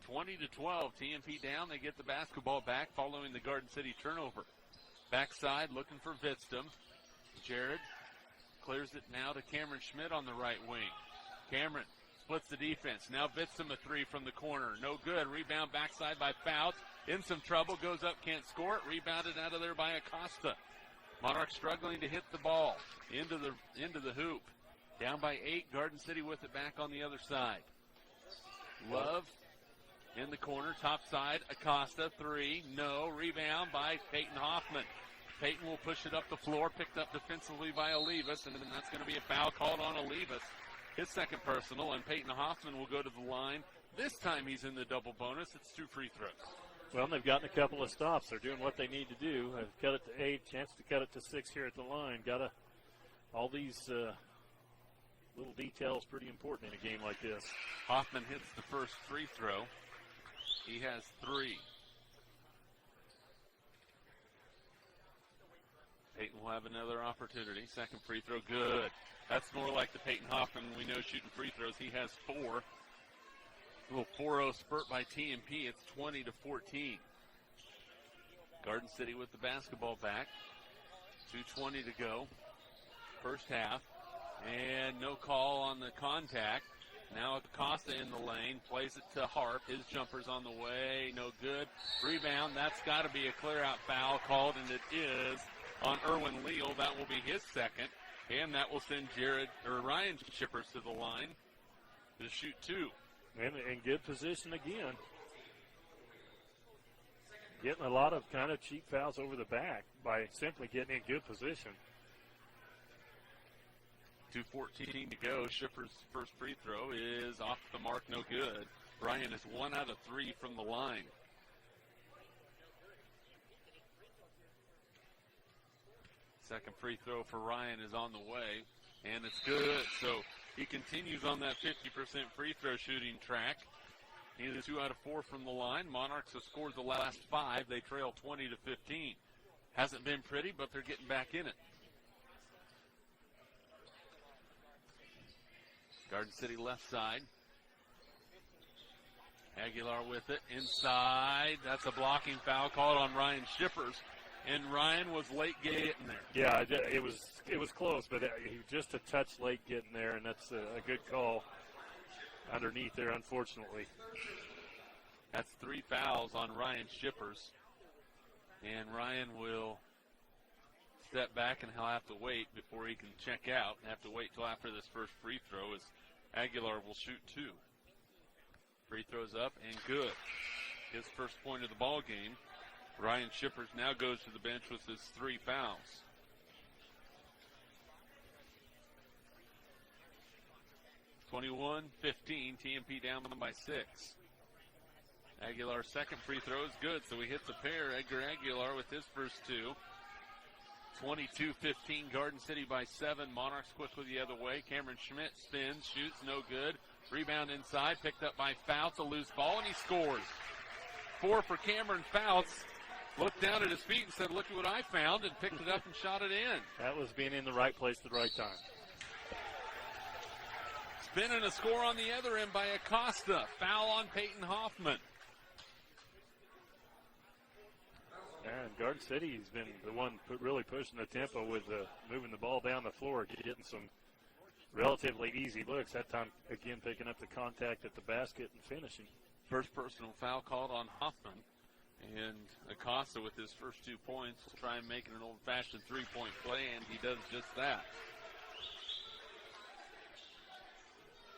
B: 20-12, TMP down. They get the basketball back following the Garden City turnover. Backside looking for Vidstum. Jared clears it now to Cameron Schmidt on the right wing. Cameron splits the defense. Now Vidstum a 3 from the corner. No good. Rebound backside by Fouts. In some trouble. Goes up, can't score it. Rebounded out of there by Acosta. Monarch struggling to hit the ball into the hoop. Down by 8. Garden City with it back on the other side. Love in the corner, top side. Acosta, 3, no. Rebound by Peyton Hoffman. Peyton will push it up the floor, picked up defensively by Olivas, and then that's going to be a foul called on Olivas. His second personal, and Peyton Hoffman will go to the line. This time he's in the double bonus. It's 2 free throws.
C: Well, they've gotten a couple of stops. They're doing what they need to do. They've cut it to 8, chance to cut it to 6 here at the line. All these little details pretty important in a game like this.
B: Hoffman hits the first free throw. He has 3. Peyton will have another opportunity. Second free throw, good. That's more like the Peyton Hoffman we know shooting free throws. He has 4. A little 4-0 spurt by TMP. It's 20-14. Garden City with the basketball back. 2:20 to go. First half. And no call on the contact. Now Acosta in the lane, plays it to Harp. His jumper's on the way, no good. Rebound, that's got to be a clear-out foul called, and it is on Erwin Leal. That will be his second, and that will send Ryan Shippers to the line to shoot 2.
C: And in good position again. Getting a lot of kind of cheap fouls over the back by simply getting in good position.
B: 2:14 to go. Shippers' first free throw is off the mark, no good. Ryan is 1 out of 3 from the line. Second free throw for Ryan is on the way, and it's good. So he continues on that 50% free throw shooting track. He is 2 out of 4 from the line. Monarchs have scored the last 5. They trail 20-15. Hasn't been pretty, but they're getting back in it. Garden City left side. Aguilar with it inside. That's a blocking foul called on Ryan Shippers, and Ryan was late getting there.
C: Yeah, it was close, but he was just a touch late getting there, and that's a good call underneath there, unfortunately.
B: That's 3 fouls on Ryan Shippers, and Ryan will step back, and he'll have to wait before he can check out. Have to wait till after this first free throw as Aguilar will shoot 2. Free throws up and good. His first point of the ball game. Ryan Shippers now goes to the bench with his 3 fouls. (21-15), TMP down by 6. Aguilar's second free throw is good, so he hits a pair. Edgar Aguilar with his first 2. 22-15, Garden City by 7. Monarchs quickly the other way. Cameron Schmidt spins, shoots, no good. Rebound inside, picked up by Fouts, a loose ball, and he scores. 4 for Cameron Fouts. Looked down at his feet and said, "Look at what I found," and picked it up and shot it in.
C: That was being in the right place at the right time.
B: Spin and a score on the other end by Acosta. Foul on Peyton Hoffman.
C: And Garden City has been the one really pushing the tempo with moving the ball down the floor, getting some relatively easy looks. That time, again, picking up the contact at the basket and finishing.
B: First personal foul called on Hoffman. And Acosta with his first 2 points will try and make it an old-fashioned three-point play, and he does just that.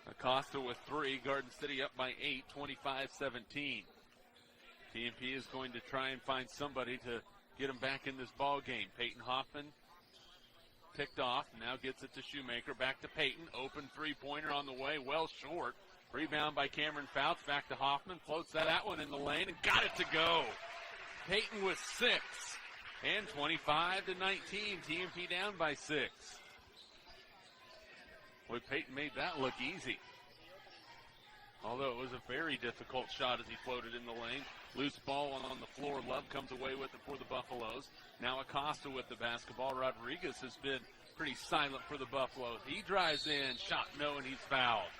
B: Acosta with 3, Garden City up by 8, 25-17. TMP is going to try and find somebody to get him back in this ball game. Peyton Hoffman picked off, now gets it to Shoemaker, back to Peyton, open three-pointer on the way, well short. Rebound by Cameron Fouts, back to Hoffman, floats that one in the lane and got it to go. Peyton with 6, and 25-19, TMP down by 6. Boy, Peyton made that look easy. Although it was a very difficult shot as he floated in the lane. Loose ball on the floor. Love comes away with it for the Buffaloes. Now Acosta with the basketball. Rodriguez has been pretty silent for the Buffaloes. He drives in, shot no, and he's fouled.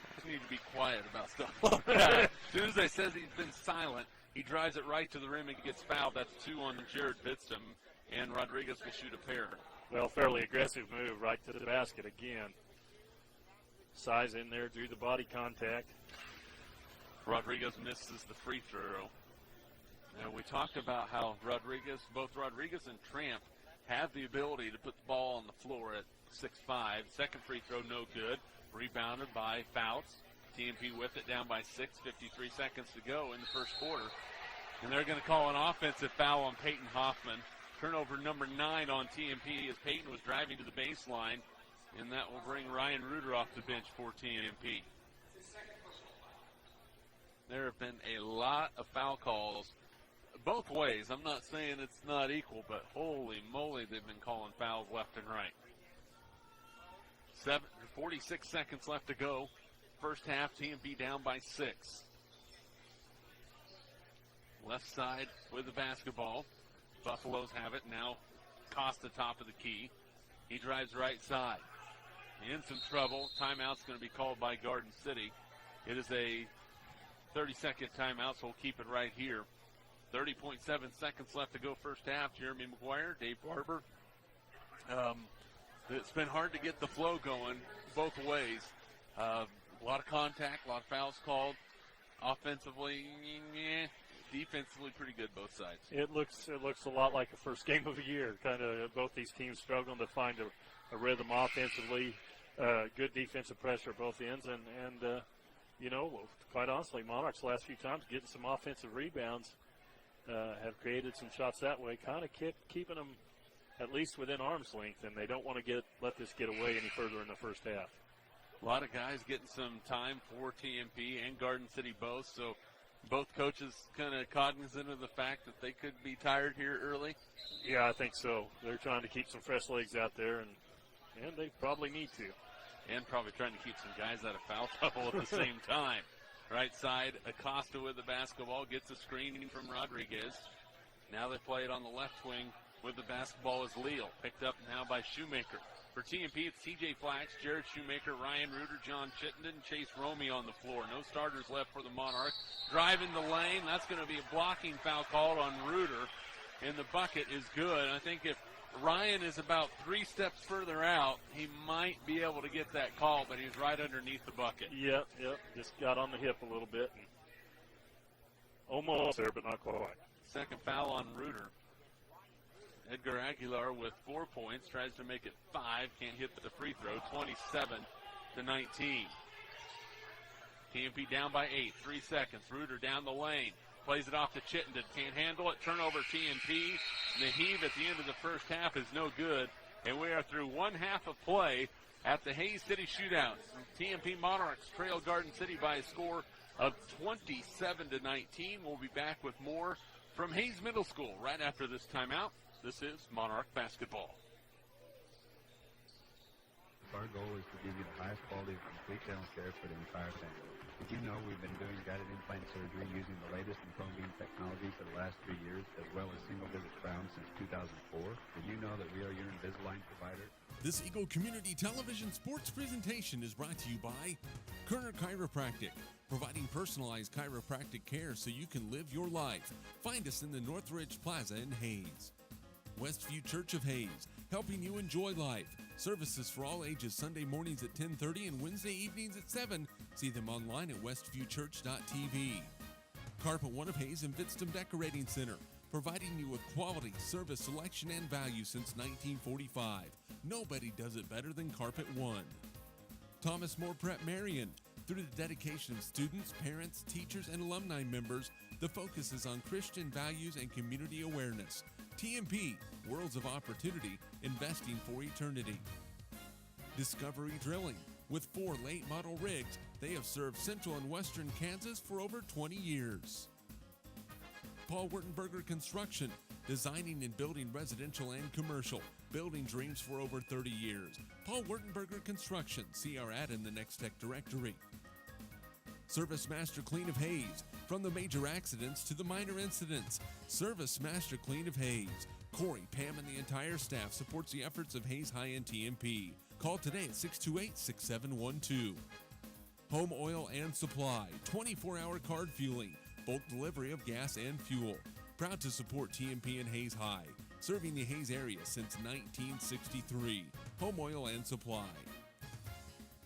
B: I just need to be quiet about stuff like that. As soon as I says he's been silent, he drives it right to the rim and gets fouled. That's 2 on Jared Bitsum, and Rodriguez will shoot a pair.
C: Well, fairly aggressive move right to the basket again. Size in there, drew the body contact.
B: Rodriguez misses the free throw. Now, we talked about how both Rodriguez and Tramp have the ability to put the ball on the floor at 6'5". Second free throw, no good. Rebounded by Fouts. TMP with it, down by 6, 53 seconds to go in the first quarter. And they're going to call an offensive foul on Peyton Hoffman. Turnover number 9 on TMP as Peyton was driving to the baseline. And that will bring Ryan Reuter off the bench for TMP. There have been a lot of foul calls both ways. I'm not saying it's not equal, but holy moly, they've been calling fouls left and right. 46 seconds left to go. First half, TMP down by 6. Left side with the basketball. Buffaloes have it now. Costa top of the key. He drives right side. In some trouble. Timeout's going to be called by Garden City. It is a 30-second timeout, so we'll keep it right here. 30.7 seconds left to go first half. Jeremy McGuire, Dave Barber. It's been hard to get the flow going both ways. A lot of contact, a lot of fouls called. Offensively, defensively pretty good both sides.
C: It looks a lot like the first game of the year. Kind of both these teams struggling to find a rhythm offensively. Good defensive pressure at both ends, and quite honestly, Monarchs last few times getting some offensive rebounds have created some shots that way, kind of keeping them at least within arm's length, and they don't want to let this get away any further in the first half.
B: A lot of guys getting some time for TMP and Garden City both, so both coaches kind of cognizant of the fact that they could be tired here early.
C: Yeah, I think so. They're trying to keep some fresh legs out there, and they probably need to.
B: And probably trying to keep some guys out of foul trouble at the same time. Right side, Acosta with the basketball, gets a screen from Rodriguez. Now they play it on the left wing with the basketball is Leal. Picked up now by Shoemaker. For TMP, it's TJ Flax, Jared Shoemaker, Ryan Reuter, John Chittenden, Chase Romey on the floor. No starters left for the Monarch. Driving the lane, that's going to be a blocking foul called on Reuter, and the bucket is good. I think if Ryan is about 3 steps further out, he might be able to get that call, but he's right underneath the bucket.
C: Yep. Just got on the hip a little bit. And almost there, but not quite.
B: Second foul on Reuter. Edgar Aguilar with 4 points, tries to make it 5, can't hit the free throw, 27-19. TMP down by 8, 3 seconds. Reuter down the lane, plays it off to Chittenden, can't handle it, turnover TMP. The heave at the end of the first half is no good, and we are through one half of play at the Hayes City Shootout. TMP Monarchs trail Garden City by a score of 27-19. We'll be back with more from Hayes Middle School right after this timeout. This is Monarch basketball.
D: Our goal is to give you the highest quality of complete dental care for the entire family. Did you know we've been doing guided implant surgery using the latest in chrome beam technology for the last 3 years, as well as single-visit crowns since 2004? Did you know that we are your Invisalign provider?
A: This Eagle Community Television sports presentation is brought to you by Kerner Chiropractic, providing personalized chiropractic care so you can live your life. Find us in the Northridge Plaza in Hayes. Westview Church of Hayes, helping you enjoy life. Services for all ages Sunday mornings at 10:30 and Wednesday evenings at 7. See them online at westviewchurch.tv. Carpet One of Hayes and Vidstem Decorating Center, providing you with quality, service, selection, and value since 1945. Nobody does it better than Carpet One. Thomas More Prep Marion. Through the dedication of students, parents, teachers, and alumni members, the focus is on Christian values and community awareness. TMP, Worlds of Opportunity, investing for eternity. Discovery Drilling. With 4 late model rigs, they have served central and western Kansas for over 20 years. Paul Wurtenberger Construction, designing and building residential and commercial, building dreams for over 30 years. Paul Wurtenberger Construction, see our ad in the Next Tech directory. Service Master Clean of Hayes, from the major accidents to the minor incidents. Service Master Clean of Hayes. Corey, Pam, and the entire staff supports the efforts of Hayes High and TMP. Call today at 628-6712. Home Oil and Supply, 24-hour card fueling, bulk delivery of gas and fuel. Proud to support TMP and Hayes High, serving the Hayes area since 1963. Home Oil and Supply.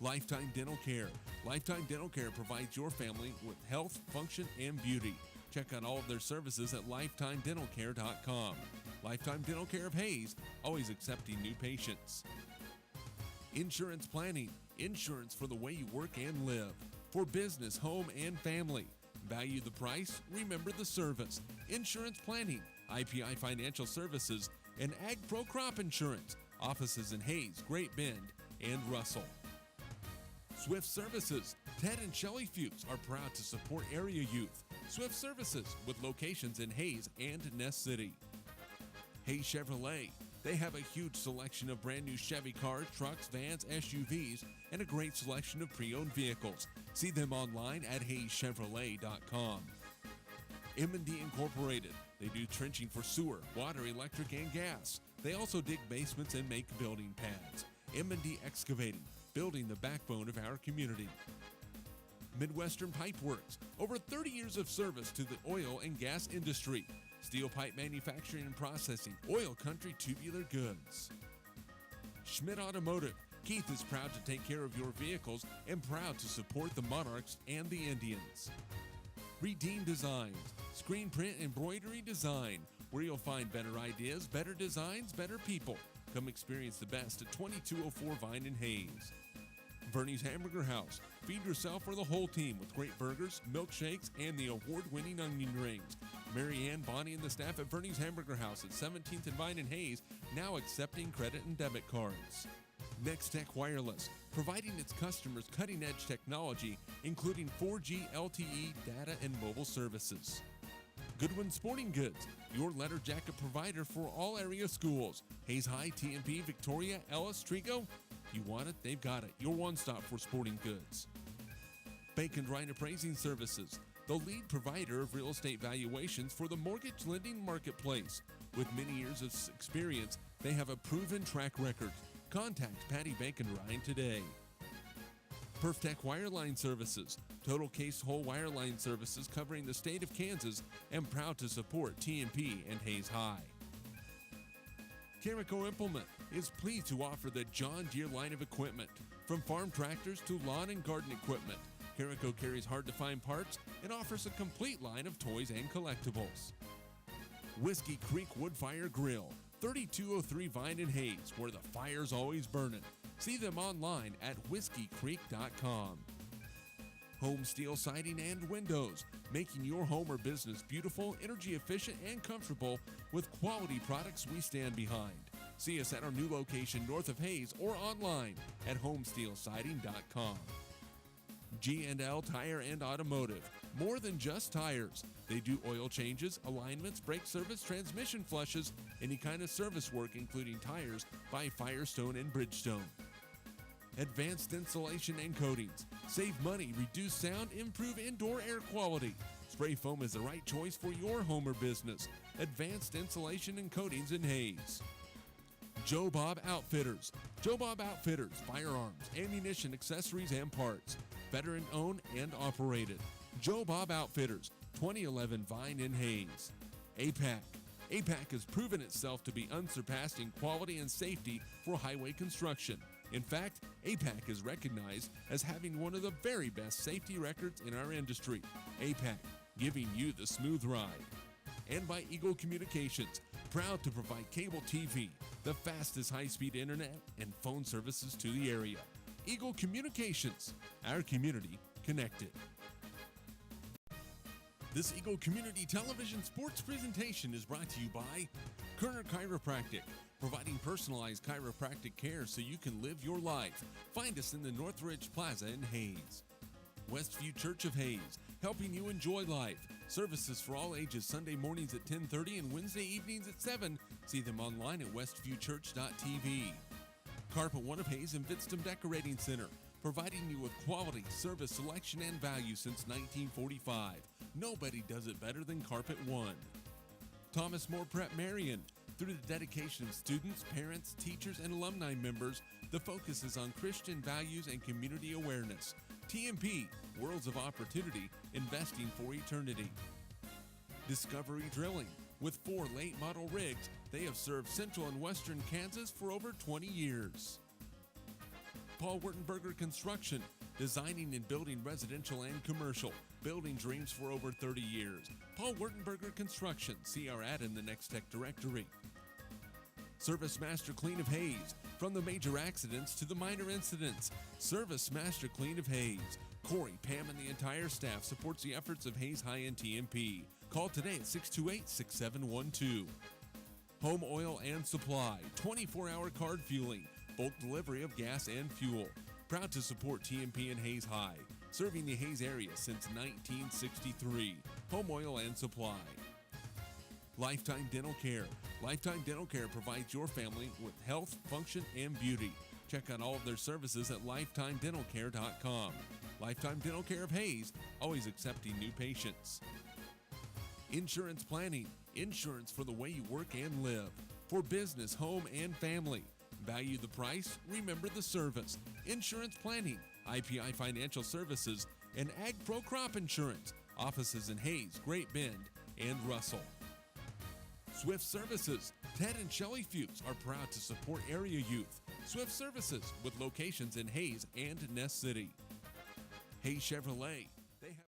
A: Lifetime Dental Care. Lifetime Dental Care provides your family with health, function, and beauty. Check out all of their services at lifetimedentalcare.com. Lifetime Dental Care of Hayes, always accepting new patients. Insurance Planning. Insurance for the way you work and live. For business, home, and family. Value the price, remember the service. Insurance Planning, IPI Financial Services, and Ag Pro Crop Insurance. Offices in Hayes, Great Bend, and Russell. Swift Services. Ted and Shelley Fuchs are proud to support area youth. Swift Services, with locations in Hayes and Ness City. Hayes Chevrolet. They have a huge selection of brand new Chevy cars, trucks, vans, SUVs, and a great selection of pre-owned vehicles. See them online at hayeschevrolet.com. M&D Incorporated. They do trenching for sewer, water, electric, and gas. They also dig basements and make building pads. M&D Excavating, building the backbone of our community. Midwestern Pipe Works. Over 30 years of service to the oil and gas industry. Steel pipe manufacturing and processing, oil country tubular goods. Schmidt Automotive. Keith is proud to take care of your vehicles and proud to support the Monarchs and the Indians. Redeem Designs. Screen print embroidery design, where you'll find better ideas, better designs, better people. Come experience the best at 2204 Vine and Hayes. Bernie's Hamburger House. Feed yourself or the whole team with great burgers, milkshakes, and the award-winning onion rings. Mary Ann, Bonnie, and the staff at Bernie's Hamburger House at 17th and Vine and Hayes, now accepting credit and debit cards. Next Tech Wireless, providing its customers cutting-edge technology, including 4G LTE data and mobile services. Goodwin Sporting Goods, your letter jacket provider for all area schools. Hayes High, TMP, Victoria, Ellis, Trigo. You want it, they've got it. Your one-stop for sporting goods. Bacon Ryan Appraising Services, the lead provider of real estate valuations for the mortgage lending marketplace. With many years of experience, they have a proven track record. Contact Patty Bacon Ryan today. PerfTech Wireline Services, total case whole wireline services covering the state of Kansas, and proud to support TMP and Hayes High. Carico Implement is pleased to offer the John Deere line of equipment, from farm tractors to lawn and garden equipment. Carico carries hard-to-find parts and offers a complete line of toys and collectibles. Whiskey Creek Woodfire Grill, 3203 Vine and Hayes, where the fire's always burning. See them online at whiskeycreek.com. Home Steel Siding and Windows, making your home or business beautiful, energy efficient, and comfortable with quality products we stand behind. See us at our new location north of Hayes or online at homesteelsiding.com. G&L Tire and Automotive, more than just tires. They do oil changes, alignments, brake service, transmission flushes, any kind of service work including tires by Firestone and Bridgestone. Advanced Insulation and Coatings. Save money, reduce sound, improve indoor air quality. Spray foam is the right choice for your home or business. Advanced Insulation and Coatings in Hayes. Joe Bob Outfitters. Joe Bob Outfitters, firearms, ammunition, accessories, and parts. Veteran owned and operated. Joe Bob Outfitters, 2011 Vine in Hayes. APAC. APAC has proven itself to be unsurpassed in quality and safety for highway construction. In fact, APAC is recognized as having one of the very best safety records in our industry. APAC, giving you the smooth ride. And by Eagle Communications, proud to provide cable TV, the fastest high-speed internet, and phone services to the area. Eagle Communications, our community connected. This Eagle Community Television sports presentation is brought to you by Kerner Chiropractic, providing personalized chiropractic care so you can live your life. Find us in the Northridge Plaza in Hayes. Westview Church of Hayes, helping you enjoy life. Services for all ages Sunday mornings at 10:30 and Wednesday evenings at 7. See them online at westviewchurch.tv. Carpet One of Hayes and Vidstem Decorating Center, providing you with quality, service, selection, and value since 1945. Nobody does it better than Carpet One. Thomas More Prep Marion. Through the dedication of students, parents, teachers, and alumni members, the focus is on Christian values and community awareness. TMP, Worlds of Opportunity, investing for eternity. Discovery Drilling. With 4 late model rigs, they have served central and western Kansas for over 20 years. Paul Wurtenberger Construction, designing and building residential and commercial, building dreams for over 30 years. Paul Wurtenberger Construction, see our ad in the Next Tech directory. Service Master Clean of Hayes, from the major accidents to the minor incidents. Service Master Clean of Hayes. Corey, Pam, and the entire staff supports the efforts of Hayes High-End TMP. Call today at 628-6712. Home Oil and Supply, 24-hour card fueling, bulk delivery of gas and fuel. Proud to support TMP and Hayes High, serving the Hayes area since 1963. Home Oil and Supply. Lifetime Dental Care. Lifetime Dental Care provides your family with health, function, and beauty. Check out all of their services at lifetimedentalcare.com. Lifetime Dental Care of Hayes, always accepting new patients. Insurance Planning. Insurance for the way you work and live. For business, home, and family. Value the price, remember the service. Insurance Planning, IPI Financial Services, and Ag Pro Crop Insurance. Offices in Hayes, Great Bend, and Russell. Swift Services. Ted and Shelley Fuchs are proud to support area youth. Swift Services, with locations in Hayes and Ness City. Hayes Chevrolet. They have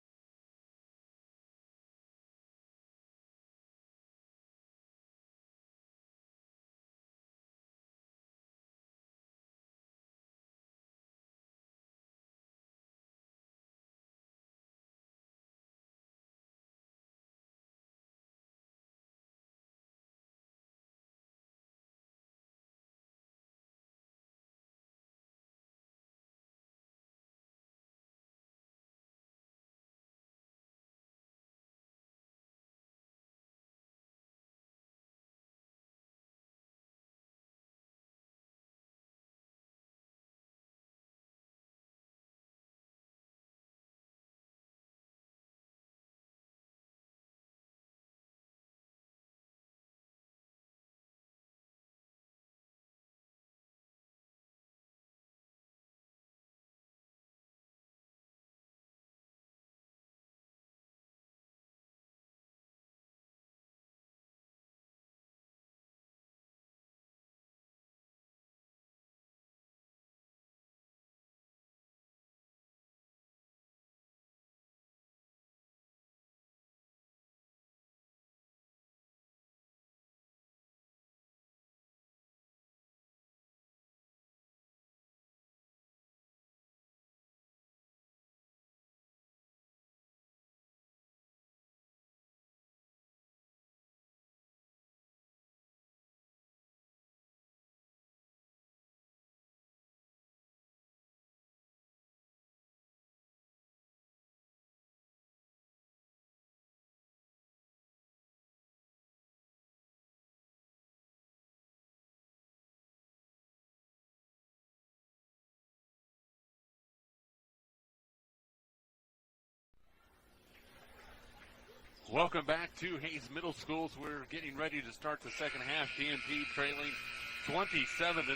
B: Welcome back to Hayes Middle Schools. We're getting ready to start the second half. TMP trailing 27-19.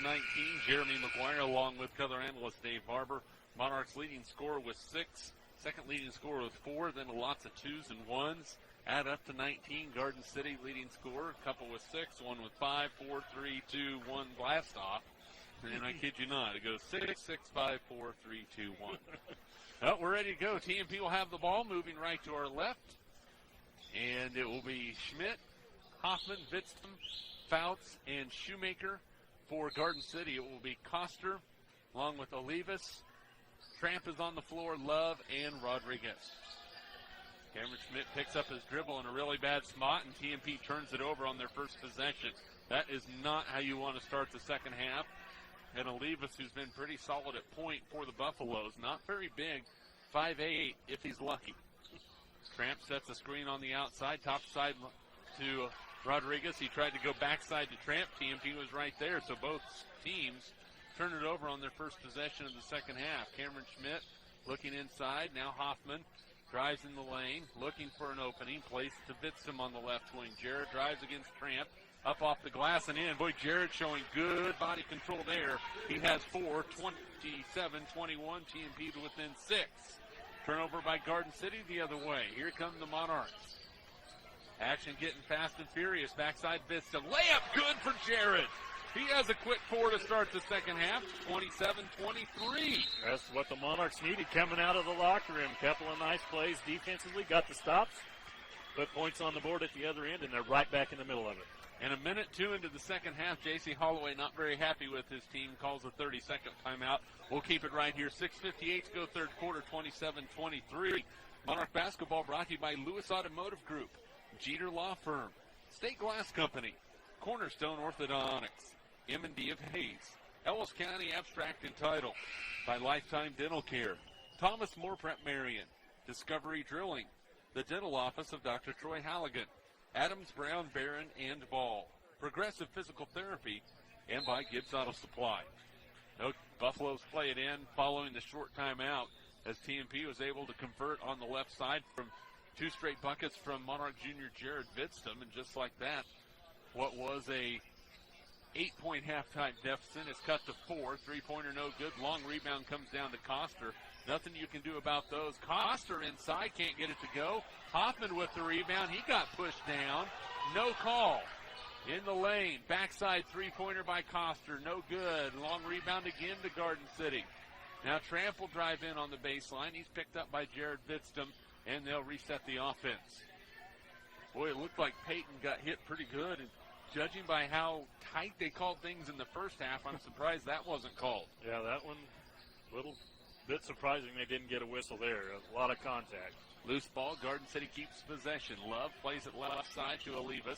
B: Jeremy McGuire along with color analyst Dave Barber. Monarch's leading scorer with 6. Second leading scorer with 4. Then lots of 2s and 1s. Add up to 19. Garden City leading scorer. A couple with 6. One with 5. 4, 3, 2, 1 blast off. And I kid you not. It goes 6, 6, 5, 4, 3, 2, 1. Well, we're ready to go. TMP will have the ball moving right to our left. And it will be Schmidt, Hoffman, Vitztum, Fouts, and Shoemaker. For Garden City, it will be Coster, along with Olivas. Tramp is on the floor, Love, and Rodriguez. Cameron Schmidt picks up his dribble in a really bad spot, and TMP turns it over on their first possession. That is not how you want to start the second half. And Olivas, who's been pretty solid at point for the Buffaloes, not very big, 5'8", if he's lucky. Tramp sets a screen on the outside, top side to Rodriguez. He tried to go backside to Tramp. TMP was right there, so both teams turn it over on their first possession of the second half. Cameron Schmidt looking inside. Now Hoffman drives in the lane, looking for an opening. Plays to Vitzum on the left wing. Jarrett drives against Tramp. Up off the glass and in. Boy, Jarrett showing good body control there. He has 4, 27-21. TMP to within 6. Turnover by Garden City the other way. Here come the Monarchs. Action getting fast and furious. Backside Vista. Layup good for Jarrett. He has a quick 4 to start the second half. 27-23.
C: That's what the Monarchs needed coming out of the locker room. Couple of nice plays defensively. Got the stops. Put points on the board at the other end, and they're right back in the middle of it.
B: And a minute 2 into the second half, J.C. Holloway not very happy with his team. Calls a 30-second timeout. We'll keep it right here. 6:58 to go third quarter, 27-23. Monarch basketball brought to you by Lewis Automotive Group, Jeter Law Firm, State Glass Company, Cornerstone Orthodontics, M&D of Hayes, Ellis County Abstract and Title, by Lifetime Dental Care, Thomas Moore Prep Marion, Discovery Drilling, the dental office of Dr. Troy Halligan, Adams, Brown, Barron, and Ball, Progressive Physical Therapy, and by Gibbs Auto Supply. No Buffaloes play it in following the short timeout as TMP was able to convert on the left side from 2 straight buckets from Monarch Jr. Jared Vitztum, and just like that, what was a 8-point halftime deficit is cut to 4. 3-pointer no good. Long rebound comes down to Coster. Nothing you can do about those. Coster inside, can't get it to go. Hoffman with the rebound. He got pushed down. No call. In the lane. Backside 3-pointer by Coster. No good. Long rebound again to Garden City. Now Tramp will drive in on the baseline. He's picked up by Jared Vitztum, and they'll reset the offense. Boy, it looked like Peyton got hit pretty good. And judging by how tight they called things in the first half, I'm surprised that wasn't called.
C: Yeah, that one, little bit surprising they didn't get a whistle there. A lot of contact.
B: Loose ball. Garden City keeps possession. Love plays it left side to Olivas.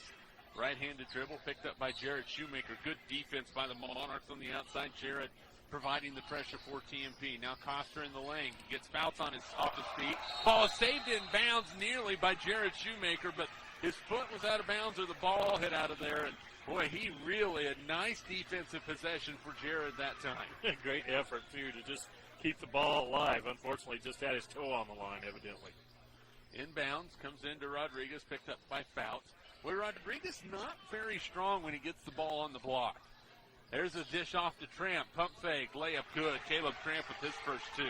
B: Right-handed dribble picked up by Jared Shoemaker. Good defense by the Monarchs on the outside. Jared providing the pressure for TMP. Now Coster in the lane. He gets Fouts on off his feet. Ball is saved in bounds nearly by Jared Shoemaker, but his foot was out of bounds or the ball hit out of there. And boy, he really a nice defensive possession for Jared that time.
C: Great effort, too, to just keep the ball alive. Unfortunately, just had his toe on the line, evidently.
B: Inbounds, comes into Rodriguez, picked up by Fouts. Boy, Rodriguez not very strong when he gets the ball on the block. There's a dish off to Tramp. Pump fake, layup good. Caleb Tramp with his first 2.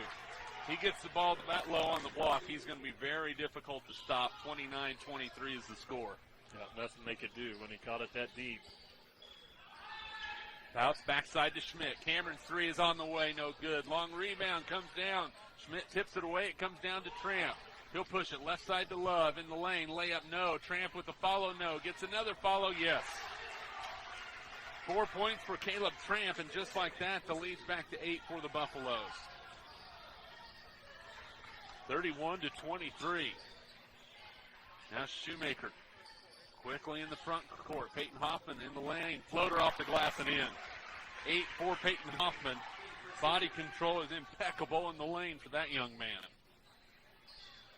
B: He gets the ball that low on the block. He's going to be very difficult to stop. 29-23 is the score.
C: Yeah, nothing they could do when he caught it that deep.
B: Fouts backside to Schmidt. Cameron's 3 is on the way, no good. Long rebound comes down. Schmidt tips it away. It comes down to Tramp. He'll push it left side to Love in the lane. Layup, no. Tramp with the follow, no. Gets another follow, yes. 4 points for Caleb Tramp, and just like that, the lead's back to 8 for the Buffaloes. 31-23. Now Shoemaker quickly in the front court. Peyton Hoffman in the lane. Floater off the glass and in. 8 for Peyton Hoffman. Body control is impeccable in the lane for that young man.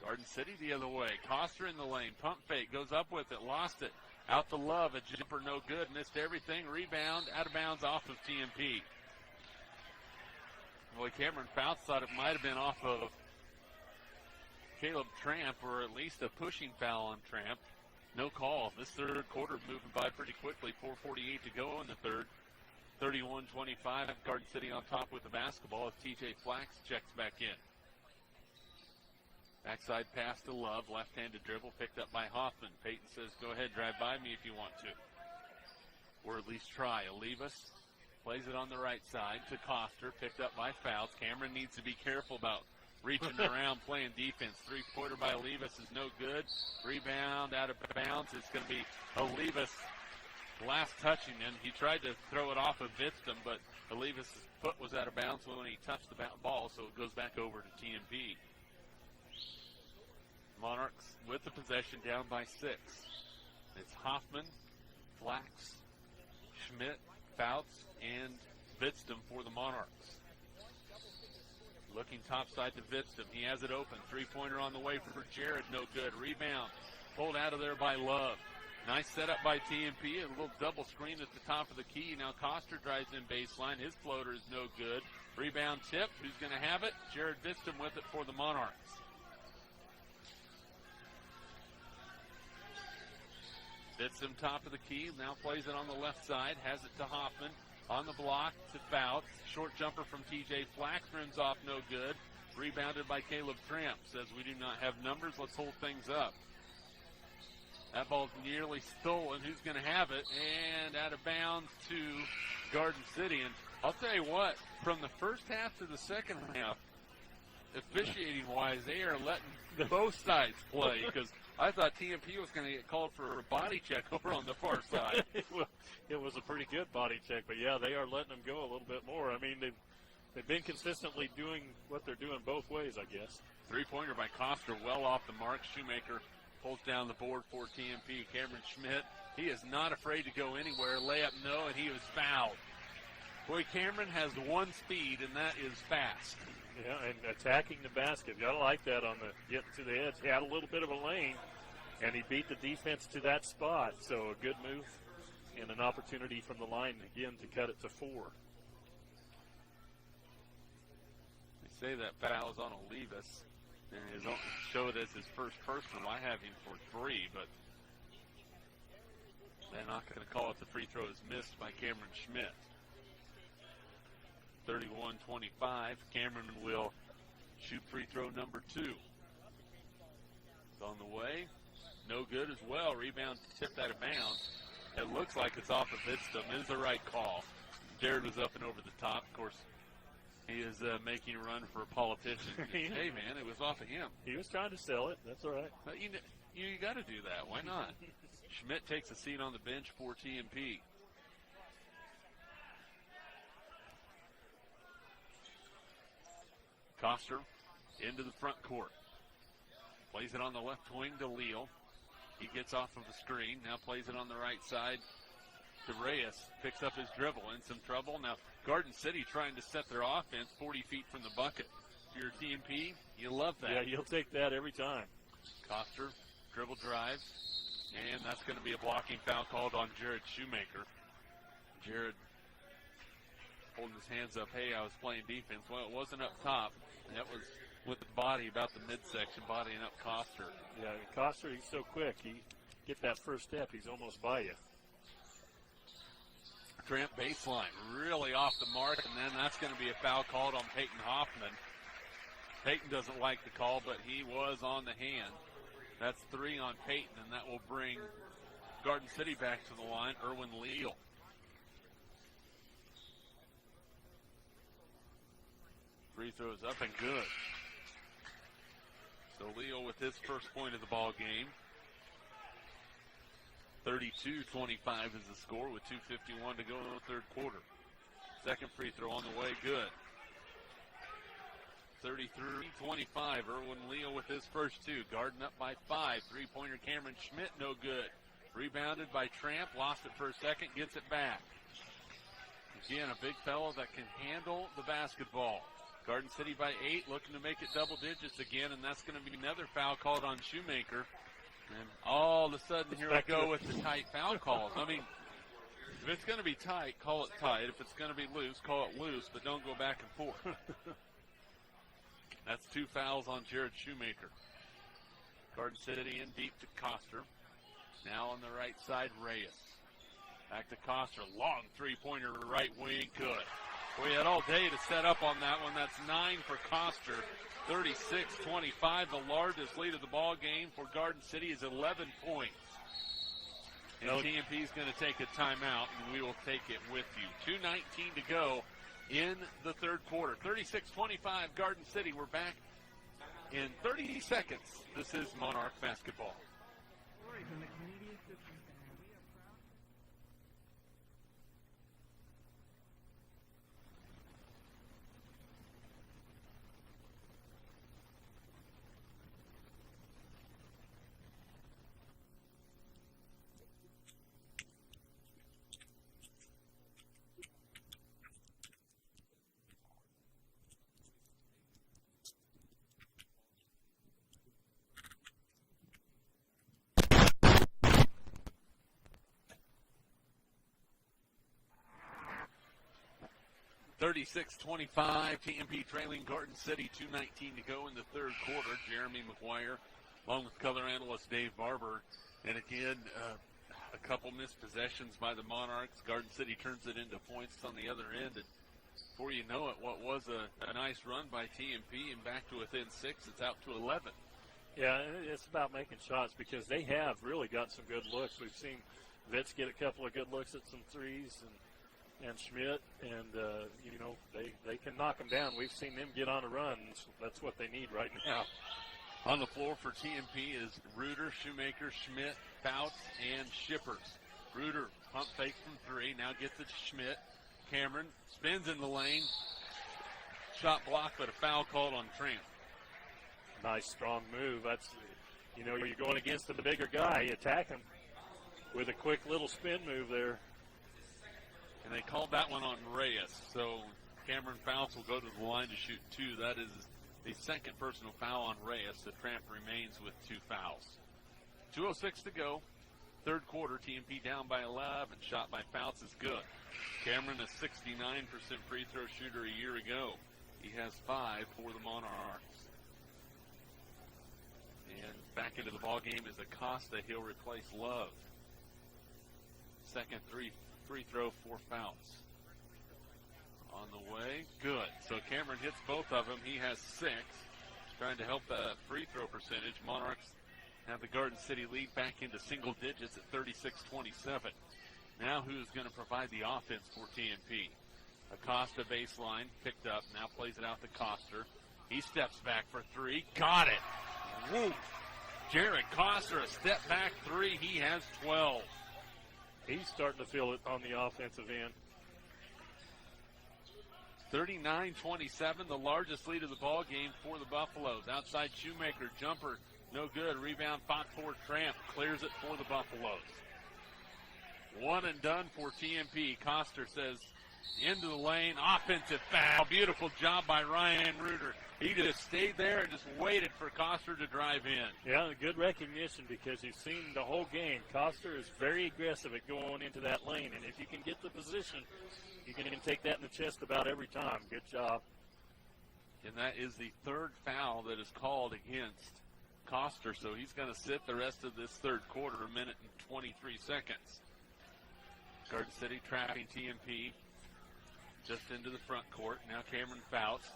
B: Garden City the other way. Coster in the lane. Pump fake. Goes up with it. Lost it. Out to Love. A jumper no good. Missed everything. Rebound. Out of bounds off of TMP. Boy, Cameron Fouts thought it might have been off of Caleb Tramp, or at least a pushing foul on Tramp. No call. This third quarter moving by pretty quickly. 4:48 to go in the third. 31-25. Garden City on top with the basketball as TJ Flax checks back in. Backside pass to Love. Left-handed dribble picked up by Hoffman. Peyton says, go ahead, drive by me if you want to. Or at least try. Olivas plays it on the right side to Coster. Picked up by Fouts. Cameron needs to be careful about reaching around, playing defense. Three-pointer by Olivas is no good. Rebound out of bounds. It's going to be Olivas last touching, and he tried to throw it off of Vitztum, but Olivas' foot was out of bounds when he touched the ball, so it goes back over to TMP. Monarchs with the possession, down by 6. It's Hoffman, Flax, Schmidt, Fouts, and Vitztum for the Monarchs. Looking topside to Vitztum. He has it open. Three-pointer on the way for Jared. No good. Rebound. Pulled out of there by Love. Nice setup by TMP. A little double screen at the top of the key. Now Coster drives in baseline. His floater is no good. Rebound tip. Who's going to have it? Jared Vitztum with it for the Monarchs. Vitztum top of the key. Now plays it on the left side. Has it to Hoffman. On the block to Fouts. Short jumper from TJ Flax. Rims off, no good. Rebounded by Caleb Tramp. Says we do not have numbers. Let's hold things up. That ball's nearly stolen. Who's going to have it? And out of bounds to Garden City. And I'll tell you what, from the first half to the second half, officiating-wise, they are letting both sides play, because I thought TMP was going to get called for a body check over on the far side.
C: It was a pretty good body check, but yeah, they are letting them go a little bit more. I mean, they've been consistently doing what they're doing both ways, I guess.
B: Three-pointer by Coster, well off the mark. Shoemaker pulls down the board for TMP. Cameron Schmidt, he is not afraid to go anywhere. Layup, no, and he was fouled. Boy, Cameron has one speed, and that is fast.
C: Yeah, and attacking the basket. You gotta like that on the getting to the edge. He had a little bit of a lane, and he beat the defense to that spot. So a good move and an opportunity from the line again to cut it to 4.
B: They say that foul is on Olivas, and show it as his first personal. I have him for 3, but they're not going to call it. The free throw is missed by Cameron Schmidt. 31-25. Cameron will shoot free throw number 2. It's on the way. No good as well. Rebound tipped out of bounds. It looks like it's off of Vitztum. It is the right call. Jared was up and over the top. Of course, he is making a run for a politician. Hey, man, it was off of him.
C: He was trying to sell it. That's all right.
B: But you got to do that. Why not? Schmidt takes a seat on the bench for TMP. Coster into the front court. Plays it on the left wing to Leal. He gets off of the screen. Now plays it on the right side to Reyes. Picks up his dribble. In some trouble. Now Garden City trying to set their offense 40 feet from the bucket. If you're a TMP, you love that.
C: Yeah, you'll take that every time.
B: Coster dribble drives. And that's going to be a blocking foul called on Jared Shoemaker. Jared holding his hands up. Hey, I was playing defense. Well, it wasn't up top. That was with the body about the midsection, bodying up Coster.
C: Yeah, Coster, he's so quick. He get that first step, he's almost by you.
B: Tramp baseline, really off the mark, and then that's going to be a foul called on Peyton Hoffman. Peyton doesn't like the call, but he was on the hand. That's 3 on Peyton, and that will bring Garden City back to the line. Erwin Leal. Free throws up and good. So Leal with his first point of the ball game. 32-25 is the score with 2:51 to go in the third quarter. Second free throw on the way, good. 33-25. Erwin Leal with his first 2. Garden up by 5. Three-pointer Cameron Schmidt, no good. Rebounded by Tramp, lost it for a second, gets it back. Again, a big fellow that can handle the basketball. Garden City by 8, looking to make it double digits again, and that's going to be another foul called on Shoemaker. And all of a sudden, here we go with the tight foul calls. I mean, if it's going to be tight, call it tight. If it's going to be loose, call it loose, but don't go back and forth. That's 2 fouls on Jared Shoemaker. Garden City in deep to Coster. Now on the right side, Reyes. Back to Coster. Long three-pointer right wing. Good. We had all day to set up on that one. That's 9 for Coster. 36-25. The largest lead of the ball game for Garden City is 11 points. And TMP is going to take a timeout, and we will take it with you. 2:19 to go in the third quarter. 36-25 Garden City. We're back in 30 seconds. This is Monarch basketball. (36-25), TMP trailing Garden City, 2:19 to go in the third quarter. Jeremy McGuire, along with color analyst Dave Barber. And again, a couple missed possessions by the Monarchs. Garden City turns it into points on the other end. And before you know it, what was a nice run by TMP and back to within 6, it's out to 11.
C: Yeah, it's about making shots because they have really got some good looks. We've seen Vitz get a couple of good looks at some threes, and Schmidt, and, they can knock them down. We've seen them get on a run. That's what they need right now.
B: On the floor for TMP is Reuter, Shoemaker, Schmidt, Fouts, and Shippers. Reuter, pump fake from 3, now gets it to Schmidt. Cameron spins in the lane. Shot blocked, but a foul called on Tramp.
C: Nice, strong move. That's, you're going against the bigger guy. You attack him with a quick little spin move there.
B: And they called that one on Reyes. So Cameron Fouts will go to the line to shoot 2. That is the second personal foul on Reyes. The Tramp remains with 2 fouls. 2:06 to go. Third quarter, TMP down by 11. Shot by Fouts is good. Cameron, a 69% free throw shooter a year ago. He has 5 for the Monarchs. And back into the ball game is Acosta. He'll replace Love. Second free throw for Fouts. On the way, good. So Cameron hits both of them. He has 6. Trying to help the free throw percentage. Monarchs have the Garden City lead back into single digits at 36-27. Now who's going to provide the offense for TMP? Acosta baseline, picked up, now plays it out to Coster. He steps back for 3, got it. Woo! Jared Coster, a step back 3, he has 12.
C: He's starting to feel it on the offensive end.
B: 39-27, the largest lead of the ball game for the Buffaloes. Outside Shoemaker, jumper, no good. Rebound fought for Tramp, clears it for the Buffaloes. One and done for TMP. Coster says, into the lane, offensive foul. Beautiful job by Ryan Reuter. He just stayed there and just waited for Coster to drive in.
C: Yeah, good recognition because you've seen the whole game. Coster is very aggressive at going into that lane, and if you can get the position, you can take that in the chest about every time. Good job.
B: And that is the third foul that is called against Coster, so he's going to sit the rest of this third quarter, a minute and 23 seconds. Garden City trapping TMP just into the front court. Now Cameron Fouts.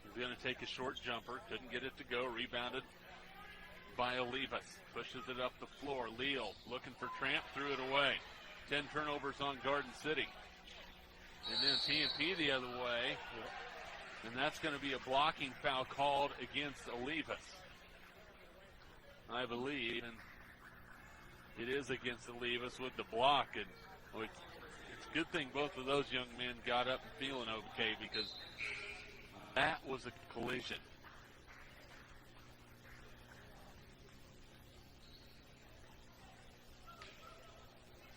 B: He's going to take a short jumper. Couldn't get it to go. Rebounded by Olivas. Pushes it up the floor. Leal looking for Tramp. Threw it away. 10 turnovers on Garden City. And then TMP the other way. And that's going to be a blocking foul called against Olivas, I believe. And it is against Olivas with the block. And it's a good thing both of those young men got up and feeling okay because that was a collision.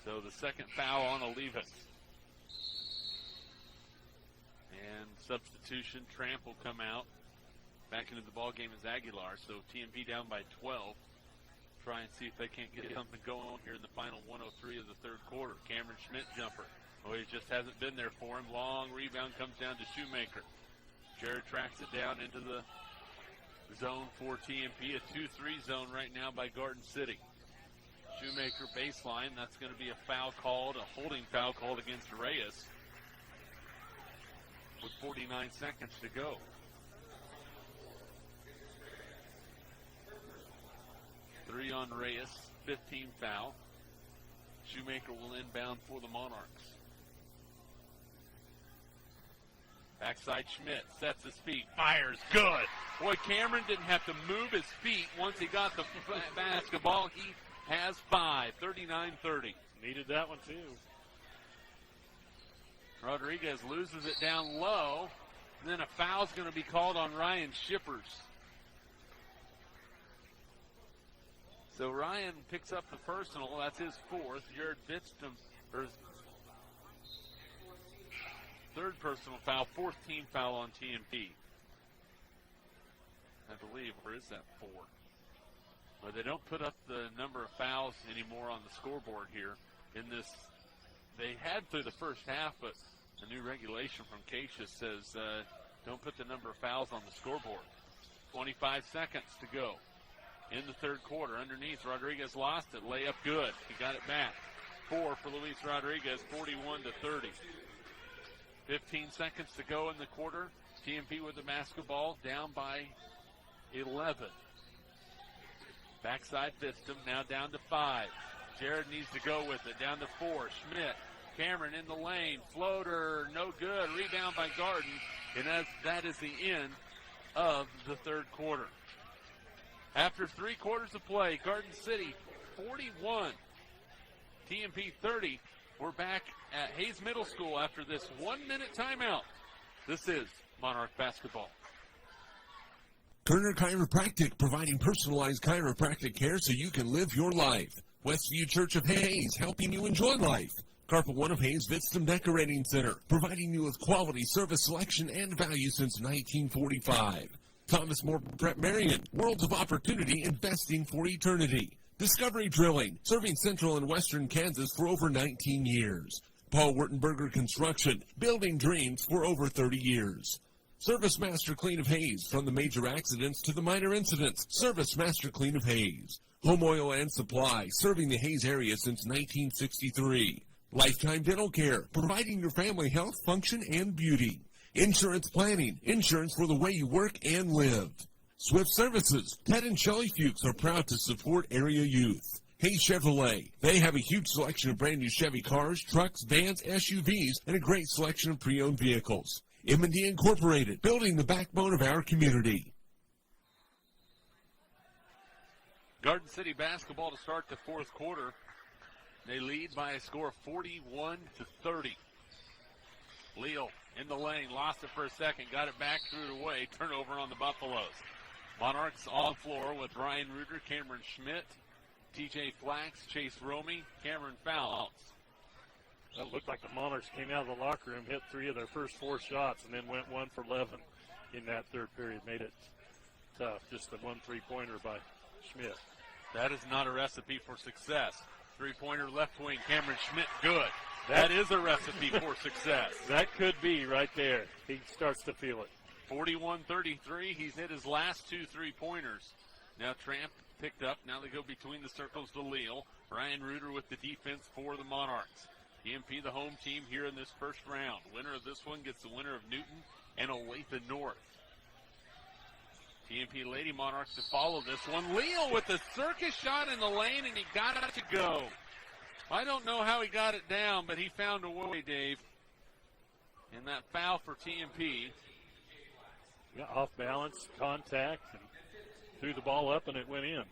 B: So the second foul on Olivas. And substitution, Tramp will come out. Back into the ball game is Aguilar. So TMP down by 12. Try and see if they can't get something going on here in the final 103 of the third quarter. Cameron Schmidt jumper. Oh, he just hasn't been there for him. Long rebound comes down to Shoemaker. Jared tracks it down into the zone for TMP. A 2-3 zone right now by Garden City. Shoemaker baseline. That's going to be a foul called, a holding foul called against Reyes with 49 seconds to go. Three on Reyes, 15 foul. Shoemaker will inbound for the Monarchs. Backside Schmidt sets his feet, fires, good. Boy, Cameron didn't have to move his feet once he got the basketball. He has 5, 39-30.
C: Needed that one, too.
B: Rodriguez loses it down low. And then a foul's going to be called on Ryan Shippers. So Ryan picks up the personal. That's his 4th. Jared Bitstum, or third personal foul, 4th team foul on TMP. I believe, or is that 4? Well, they don't put up the number of fouls anymore on the scoreboard here in this. They had through the first half, but the new regulation from Keisha says don't put the number of fouls on the scoreboard. 25 seconds to go in the third quarter. Underneath, Rodriguez lost it. Layup good. He got it back. 4 for Luis Rodriguez, 41-30. 15 seconds to go in the quarter. TMP with the basketball, down by 11. Backside Vistum, now down to 5. Jared needs to go with it, down to 4. Schmidt, Cameron in the lane, floater, no good. Rebound by Garden, and that is the end of the third quarter. After 3 quarters of play, Garden City 41, TMP 30. We're back at Hayes Middle School after this 1-minute timeout. This is Monarch basketball.
A: Kerner Chiropractic, providing personalized chiropractic care so you can live your life. Westview Church of Hayes, helping you enjoy life. Carpet One of Hayes Vistum Decorating Center, providing you with quality service selection and value since 1945. Thomas More Prep Marion, Worlds of Opportunity, investing for eternity. Discovery Drilling, serving central and western Kansas for over 19 years. Paul Wurtenberger Construction, building dreams for over 30 years. Service Master Clean of Hayes, from the major accidents to the minor incidents. Service Master Clean of Hayes. Home Oil and Supply, serving the Hayes area since 1963. Lifetime Dental Care, providing your family health, function, and beauty. Insurance Planning, insurance for the way you work and live. Swift Services, Ted and Shelley Fuchs are proud to support area youth. Hayes Chevrolet, they have a huge selection of brand new Chevy cars, trucks, vans, SUVs, and a great selection of pre-owned vehicles. M&D Incorporated, building the backbone of our community.
B: Garden City basketball to start the fourth quarter. They lead by a score of 41-30. Leal in the lane, lost it for a second, got it back, threw it away. Turnover on the Buffaloes. Monarchs on floor with Ryan Reuter, Cameron Schmidt, TJ Flax, Chase Romey, Cameron Fowles.
C: That looked like the Monarchs came out of the locker room, hit 3 of their first 4 shots, and then went 1 for 11 in that third period. Made it tough. Just the 1 3-pointer by Schmidt.
B: That is not a recipe for success. 3-pointer left wing, Cameron Schmidt, good. That is a recipe for success.
C: That could be right there. He starts to feel it.
B: 41-33. He's hit his last 2 3-pointers. Now Tramp picked up. Now they go between the circles to Leal. Ryan Reuter with the defense for the Monarchs. TMP, the home team here in this first round. Winner of this one gets the winner of Newton and Olathe North. TMP Lady Monarchs to follow this one. Leal with a circus shot in the lane, and he got it to go. I don't know how he got it down, but he found a way, Dave. And that foul for TMP.
C: Yeah, off balance, contact, and threw the ball up, and it went in.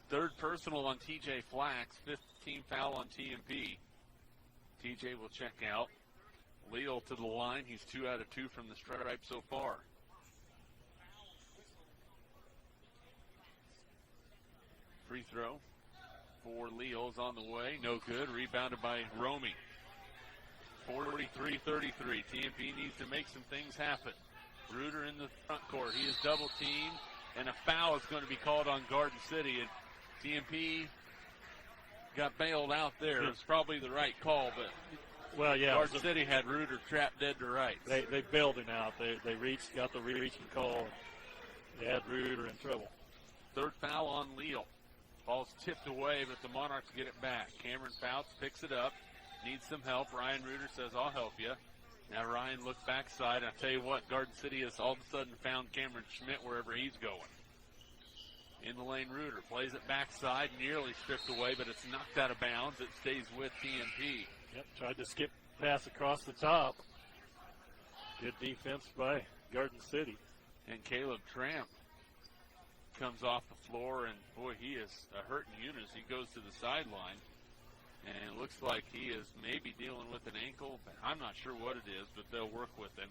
B: Third personal on TJ Flax, 5th team foul on TMP. TJ will check out. Leal to the line. He's 2 out of 2 from the stripe so far. Free throw for Leal is on the way. No good. Rebounded by Romey. 43-33. TMP needs to make some things happen. Reuter in the front court. He is double teamed, and a foul is going to be called on Garden City. And TMP got bailed out there. It's probably the right call, but Garden City had Reuter trapped dead to rights.
C: They bailed him out. They got the reaching call. They had Reuter in trouble.
B: Third foul on Leal. Ball's tipped away, but the Monarchs get it back. Cameron Fouts picks it up. Needs some help. Ryan Reuter says, I'll help you. Now Ryan looks backside. I'll tell you what, Garden City has all of a sudden found Cameron Schmidt wherever he's going. In the lane, Reuter plays it backside, nearly stripped away, but it's knocked out of bounds. It stays with TMP.
C: Yep, tried to skip pass across the top. Good defense by Garden City.
B: And Caleb Tramp comes off the floor, and boy, he is a hurting unit as he goes to the sideline. And it looks like he is maybe dealing with an ankle. I'm not sure what it is, but they'll work with him.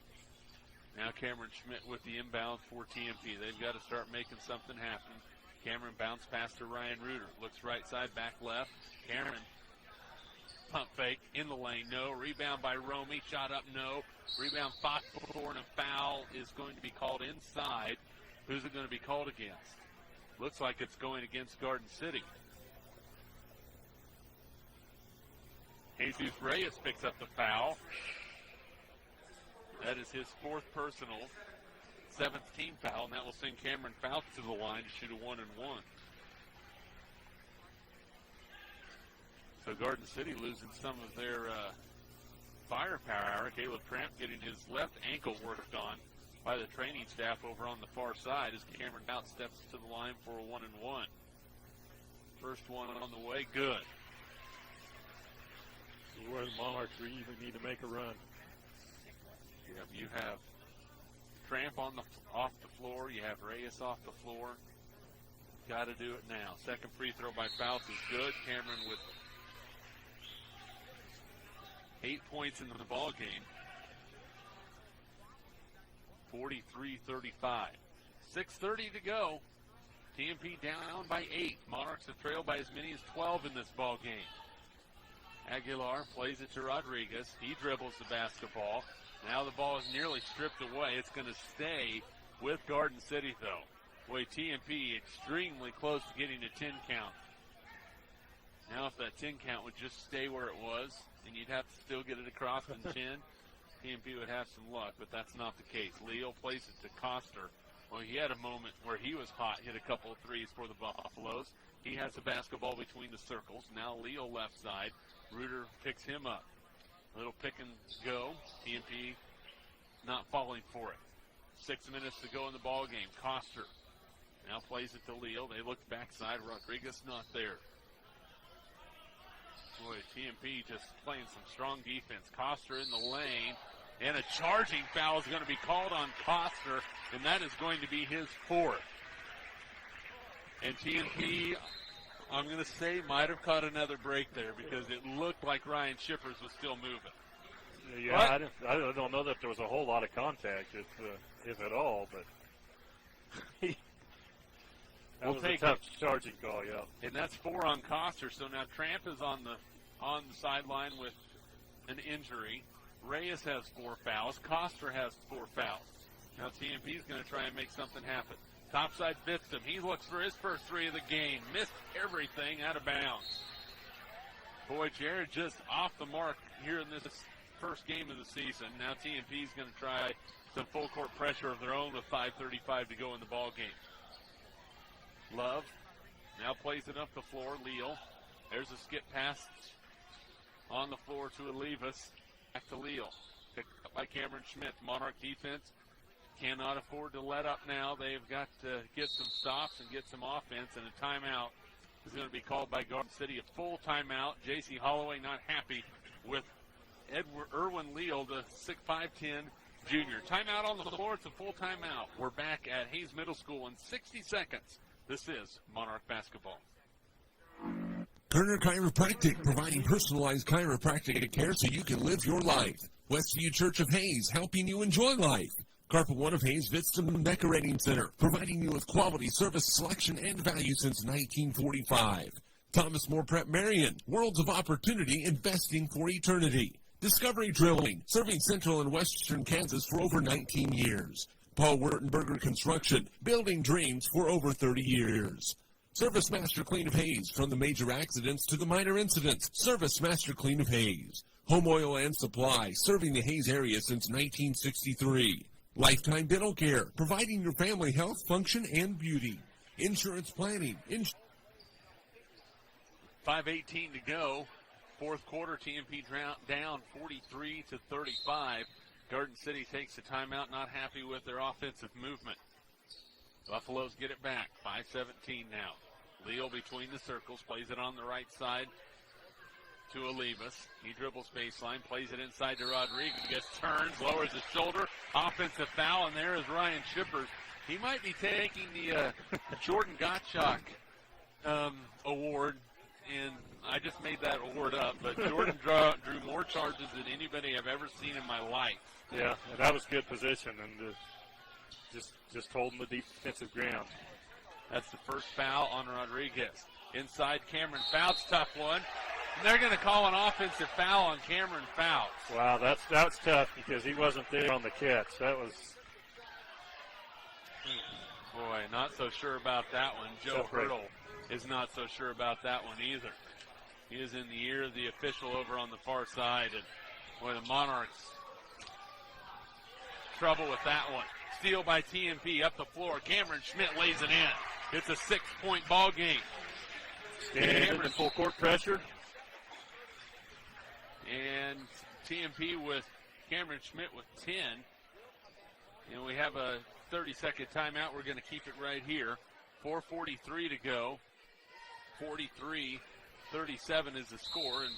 B: Now Cameron Schmidt with the inbound for TMP. They've got to start making something happen. Cameron bounce pass to Ryan Reuter. Looks right side, back left. Cameron pump fake in the lane. No. Rebound by Romy. Shot up. No. Rebound fought for, and a foul is going to be called inside. Who's it going to be called against? Looks like it's going against Garden City. Jesus Reyes picks up the foul. That is his fourth personal, 7th team foul, and that will send Cameron Fouts to the line to shoot a 1-and-1. So Garden City losing some of their firepower. Caleb Tramp getting his left ankle worked on by the training staff over on the far side as Cameron Fouts steps to the line for a 1-and-1. First one on the way, good.
C: Where the Monarchs really need to make a run.
B: Yep, you have Tramp off the floor. You have Reyes off the floor. Got to do it now. Second free throw by Fouts is good. Cameron with 8 points in the ball game. 43-35. 6:30 to go. TMP down by 8. Monarchs have trailed by as many as 12 in this ball game. Aguilar plays it to Rodriguez. He dribbles the basketball. Now the ball is nearly stripped away. It's going to stay with Garden City, though. Boy, TMP extremely close to getting a 10 count. Now if that 10 count would just stay where it was, and you'd have to still get it across in 10, TMP would have some luck, but that's not the case. Leo plays it to Coster. Well, he had a moment where he was hot, hit a couple of threes for the Buffaloes. He has the basketball between the circles. Now Leo left side. Reuter picks him up. Little pick and go. TMP not falling for it. 6 minutes to go in the ball game. Coster now plays it to Leo. They look backside. Rodriguez not there. Boy, TMP just playing some strong defense. Coster in the lane. And a charging foul is going to be called on Coster, and that is going to be his fourth. And TMP, I'm going to say, might have caught another break there because it looked like Ryan Shippers was still moving.
C: Yeah, I don't know that there was a whole lot of contact, if at all, but that was a tough charging call, yeah.
B: And that's 4 on Coster, so now Tramp is on the sideline with an injury. Reyes has 4 fouls. Coster has 4 fouls. Now TMP is going to try and make something happen. Topside fits him. He looks for his first 3 of the game. Missed everything out of bounds. Boy, Jared just off the mark here in this first game of the season. Now TMP is going to try some full court pressure of their own with 5:35 to go in the ball game. Love now plays it up the floor. Leal. There's a skip pass on the floor to Olivas. Back to Leal. Picked up by Cameron Schmidt. Monarch defense cannot afford to let up now. They've got to get some stops and get some offense, and a timeout is going to be called by Garden City. A full timeout. J.C. Holloway not happy with Erwin Leal, the 6'5" junior. Timeout on the floor. It's a full timeout. We're back at Hayes Middle School in 60 seconds. This is Monarch basketball.
A: Kerner Chiropractic, providing personalized chiropractic care so you can live your life. Westview Church of Hayes, helping you enjoy life. Carpet One of Hayes Vitsum Decorating Center, providing you with quality service, selection, and value since 1945. Thomas More Prep Marion, worlds of opportunity, investing for eternity. Discovery Drilling, serving central and western Kansas for over 19 years. Paul Wurtenberger Construction, building dreams for over 30 years. Service Master Clean of Hayes, from the major accidents to the minor incidents. Service Master Clean of Hayes. Home Oil and Supply, serving the Hayes area since 1963. Lifetime Dental Care, providing your family health, function, and beauty. Insurance Planning.
B: 5:18 to go. Fourth quarter, TMP down 43-35. Garden City takes a timeout, not happy with their offensive movement. Buffaloes get it back. 5:17 now. Leo between the circles, plays it on the right side to Olivas. He dribbles baseline, plays it inside to Rodriguez. Turns, lowers his shoulder. Offensive foul, and there is Ryan Shippers He might be taking the Jordan Gottschalk award, and I just made that award up, but Jordan drew more charges than anybody I've ever seen in my life.
C: Yeah, and that was good position, and just holding the defensive ground.
B: That's the first foul on Rodriguez. Inside Cameron Fouts, tough one. And they're going to call an offensive foul on Cameron Fouts.
C: Wow, that's tough because he wasn't there on the catch. That was...
B: Boy, not so sure about that one. Joe Hurdle is not so sure about that one either. He is in the ear of the official over on the far side. And boy, the Monarchs, trouble with that one. Steal by TMP up the floor. Cameron Schmidt lays it in. It's a 6-point ball game.
C: Standing in full court pressure.
B: And TMP with Cameron Schmidt with 10. And we have a 30-second timeout. We're going to keep it right here. 4:43 to go. 43-37 is the score. And,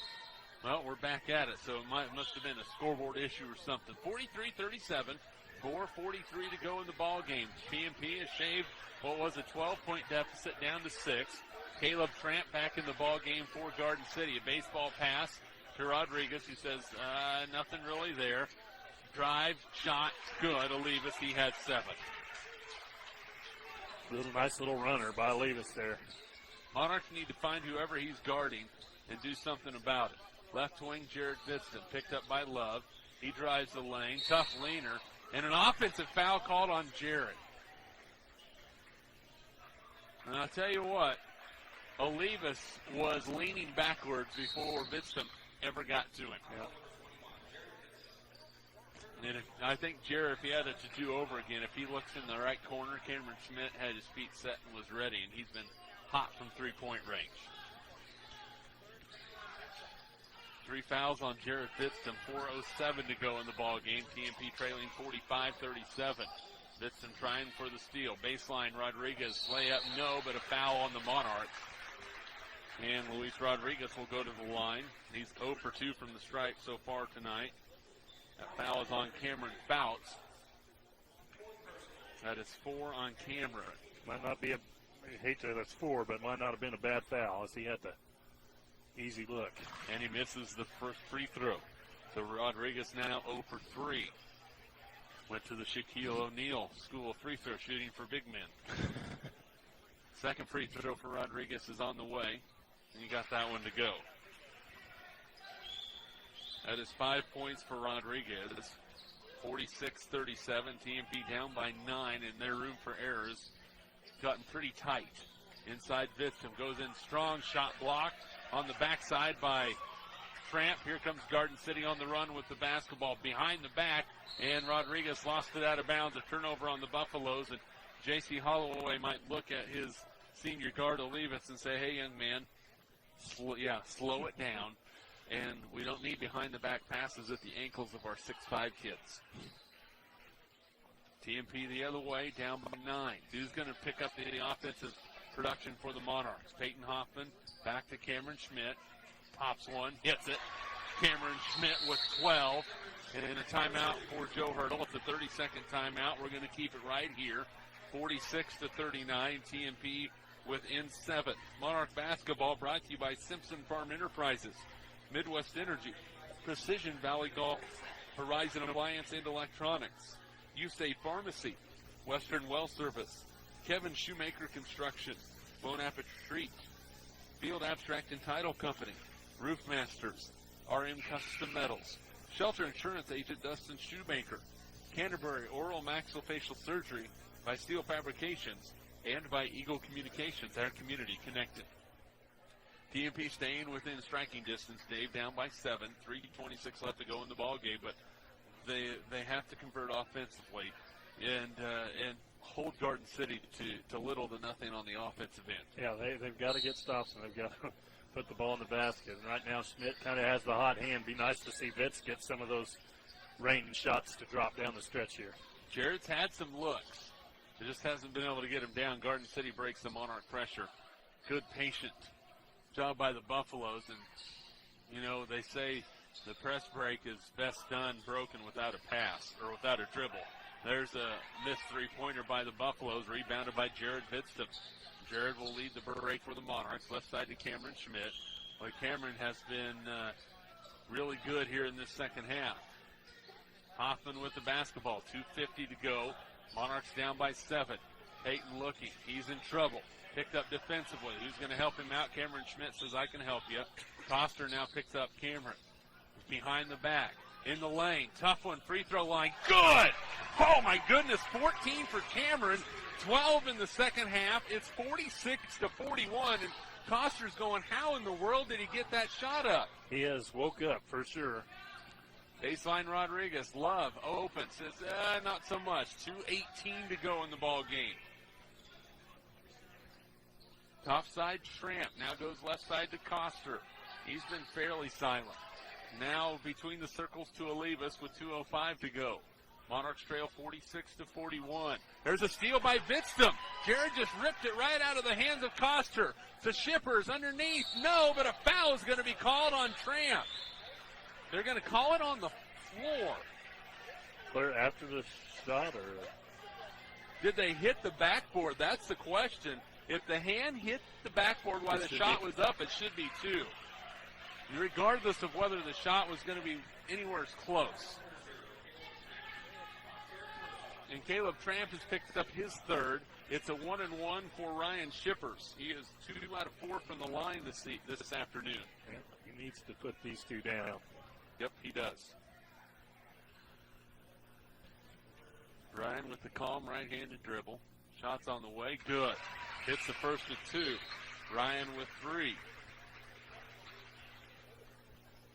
B: well, we're back at it. So it must have been a scoreboard issue or something. 43-37. 4:43 to go in the ball game. TMP has shaved what was a 12-point deficit down to 6. Caleb Tramp back in the ball game for Garden City. A baseball pass to Rodriguez, who says nothing really there. Drive, shot, good. Olivas, he had 7.
C: Nice little runner by Olivas there.
B: Monarchs need to find whoever he's guarding and do something about it. Left wing, Jared Vidston, picked up by Love. He drives the lane, tough leaner, and an offensive foul called on Jared. And I'll tell you what, Olivas was leaning backwards before Vidston ever got to him.
C: Yeah.
B: And I think Jared, if he had it to do over again, if he looks in the right corner, Cameron Schmidt had his feet set and was ready, and he's been hot from three-point range. 3 fouls on Jared Vidston, 4:07 to go in the ball game. TMP trailing 45-37. Vidston trying for the steal. Baseline, Rodriguez, layup, no, but a foul on the Monarchs. And Luis Rodriguez will go to the line. He's 0 for 2 from the stripe so far tonight. That foul is on Cameron Fouts. That is 4 on Cameron.
C: Might not be I hate to that's 4, but might not have been a bad foul as he had the easy look.
B: And he misses the first free throw. So Rodriguez now 0 for 3. Went to the Shaquille O'Neal School of Free Throw Shooting for big men. Second free throw for Rodriguez is on the way. And you got that one to go. That is 5 points for Rodriguez. 46-37. TMP down by 9, and their room for errors gotten pretty tight. Inside Vidston goes in strong, shot blocked on the backside by Tramp. Here comes Garden City on the run with the basketball behind the back, and Rodriguez lost it out of bounds. A turnover on the Buffaloes, and J.C. Holloway might look at his senior guard Olivas and say, hey, young man, slow it down. And we don't need behind-the-back passes at the ankles of our 6'5 kids. TMP the other way, down by 9. Who's going to pick up the offensive production for the Monarchs? Peyton Hoffman back to Cameron Schmidt. Pops one, hits it. Cameron Schmidt with 12. And in a timeout for Joe Hurdle. It's a 30-second timeout. We're going to keep it right here. 46-39. TMP within 7. Monarch basketball brought to you by Simpson Farm Enterprises, Midwest Energy, Precision Valley Golf, Horizon Appliance and Electronics, USAID Pharmacy, Western Well Service, Kevin Shoemaker Construction, Bon Appetit, Field Abstract and Title Company, Roof Masters, RM Custom Metals, Shelter Insurance Agent Dustin Shoemaker, Canterbury Oral Maxillofacial Surgery by Steel Fabrications, and by Eagle Communications, our community connected. TMP staying within striking distance, Dave, down by 7. 3:26 left to go in the ball game, but they have to convert offensively and hold Garden City to little to nothing on the offensive end.
C: Yeah, they've got to get stops, and they've got to put the ball in the basket. And right now, Schmidt kind of has the hot hand. Be nice to see Vitz get some of those rain shots to drop down the stretch here.
B: Jared's had some looks. He just hasn't been able to get him down. Garden City breaks the Monarch pressure. Good, patient job by the Buffaloes. And, you know, they say the press break is best done broken without a pass or without a dribble. There's a missed three-pointer by the Buffaloes, rebounded by Jared Vidstum. Jared will lead the break for the Monarchs. Left side to Cameron Schmidt. Well, Cameron has been really good here in this second half. Hoffman with the basketball. 2:50 to go. Monarchs down by 7. Peyton looking. He's in trouble. Picked up defensively. Who's going to help him out? Cameron Schmidt says, I can help you. Coster now picks up Cameron. Behind the back. In the lane. Tough one. Free throw line. Good! Oh, my goodness. 14 for Cameron. 12 in the second half. It's 46-41. And Coster's going, how in the world did he get that shot up?
C: He has woke up for sure.
B: Baseline Rodriguez. Love open. Says, not so much. 2:18 to go in the ball game. Top side, Tramp. Now goes left side to Coster. He's been fairly silent. Now between the circles to Olivas with 2:05 to go. Monarchs trail 46-41. There's a steal by Vidstum. Jared just ripped it right out of the hands of Coster. To Shippers underneath. No, but a foul is going to be called on Tramp. They're going to call it on the floor.
C: Clear after the shot, or
B: did they hit the backboard? That's the question. If the hand hit the backboard while the shot was up, it should be 2. Regardless of whether the shot was going to be anywhere close. And Caleb Tramp has picked up his third. It's a 1-and-1 for Ryan Shippers. He is 2 out of 4 from the line this afternoon.
C: Yeah, he needs to put these two down.
B: Yep, he does. Ryan with the calm right-handed dribble. Shots on the way. Good. Hits the first with 2. Ryan with 3.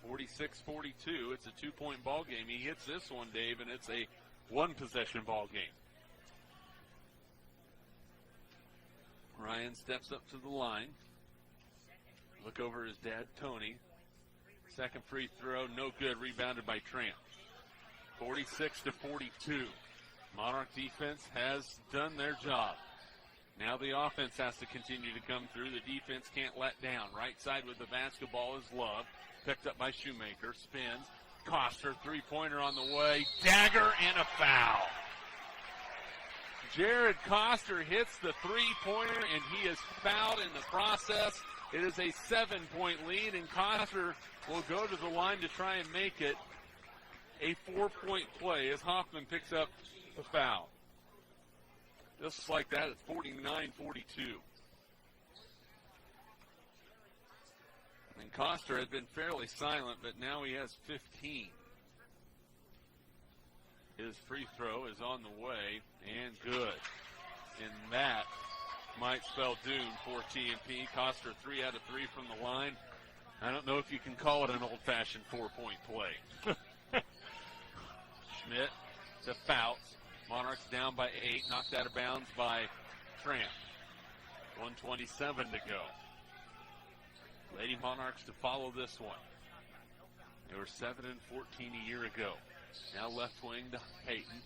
B: 46-42. It's a 2-point ball game. He hits this one, Dave, and it's a 1-possession ball game. Ryan steps up to the line. Look over his dad, Tony. Second free throw, no good. Rebounded by Tramp. 46-42. Monarch defense has done their job. Now the offense has to continue to come through. The defense can't let down. Right side with the basketball is Love. Picked up by Shoemaker. Spins. Coster, three-pointer on the way. Dagger and a foul. Jared Coster hits the three-pointer, and he is fouled in the process. It is a 7-point lead, and Coster will go to the line to try and make it a 4-point play as Hoffman picks up the foul. Just like that, it's 49-42. And Coster had been fairly silent, but now he has 15. His free throw is on the way, and good. And that might spell doom for TMP. Coster 3 out of 3 from the line. I don't know if you can call it an old-fashioned 4-point play. Schmidt to Fouts. Monarchs down by 8, knocked out of bounds by Tramp. 1:27 to go. Lady Monarchs to follow this one. They were 7-14 a year ago. Now left wing to Peyton.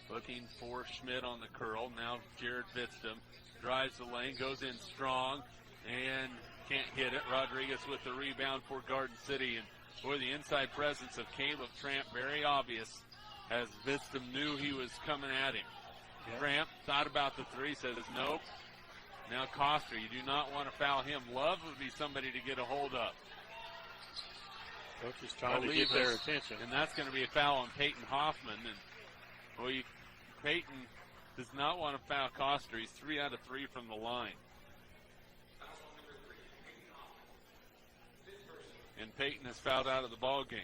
B: Looking for Schmidt on the curl. Now Jared Vidstum drives the lane, goes in strong, and can't hit it. Rodriguez with the rebound for Garden City. And boy, the inside presence of Caleb Tramp, very obvious, as Vidstum knew he was coming at him. Yep. Tramp thought about the three, says nope. Now Coster, you do not want to foul him. Love would be somebody to get a hold of.
C: Coach is trying to get their attention.
B: And that's going to be a foul on Peyton Hoffman. And boy, Peyton does not want to foul Coster. He's 3 out of 3 from the line. And Peyton has fouled out of the ball game.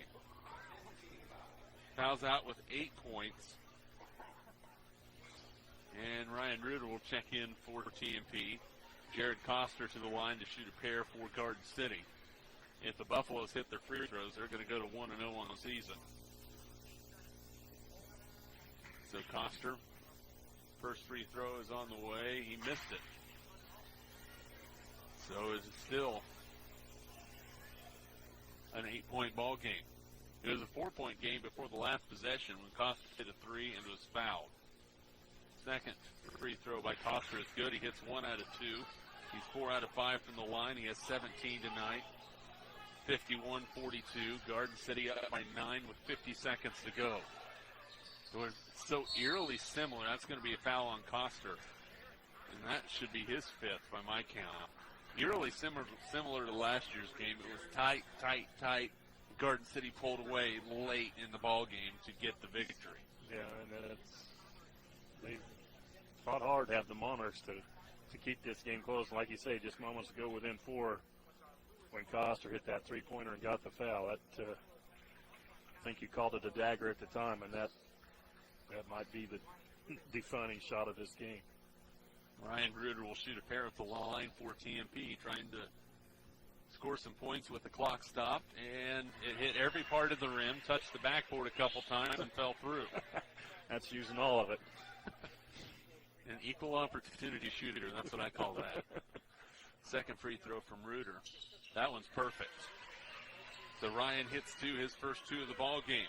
B: Fouls out with 8 points. And Ryan Ruder will check in for TMP. Jared Coster to the line to shoot a pair for Garden City. If the Buffaloes hit their free throws, they're going to go to 1-0 on the season. So Coster, first free throw is on the way. He missed it. So it's still an 8-point ball game. It was a 4-point game before the last possession when Coster hit a 3 and was fouled. Second free throw by Coster is good. He hits 1 out of 2. He's 4 out of 5 from the line. He has 17 tonight. 51-42. Garden City up by 9 with 50 seconds to go. It was so eerily similar. That's going to be a foul on Coster. And that should be his 5th by my count. Eerily similar to last year's game. It was tight. Garden City pulled away late in the ball game to get the victory.
C: Yeah, and they fought hard to have the Monarchs to keep this game close. And like you say, just moments ago within 4, when Coster hit that three-pointer and got the foul, that I think you called it a dagger at the time, and that might be the defining shot of this game.
B: Ryan Gruder will shoot a pair at the line for TMP, trying to score some points with the clock stopped, and it hit every part of the rim, touched the backboard a couple times, and fell through.
C: That's using all of it.
B: An equal opportunity shooter, that's what I call that. Second free throw from Reuter. That one's perfect. So Ryan hits 2, his first 2 of the ball game.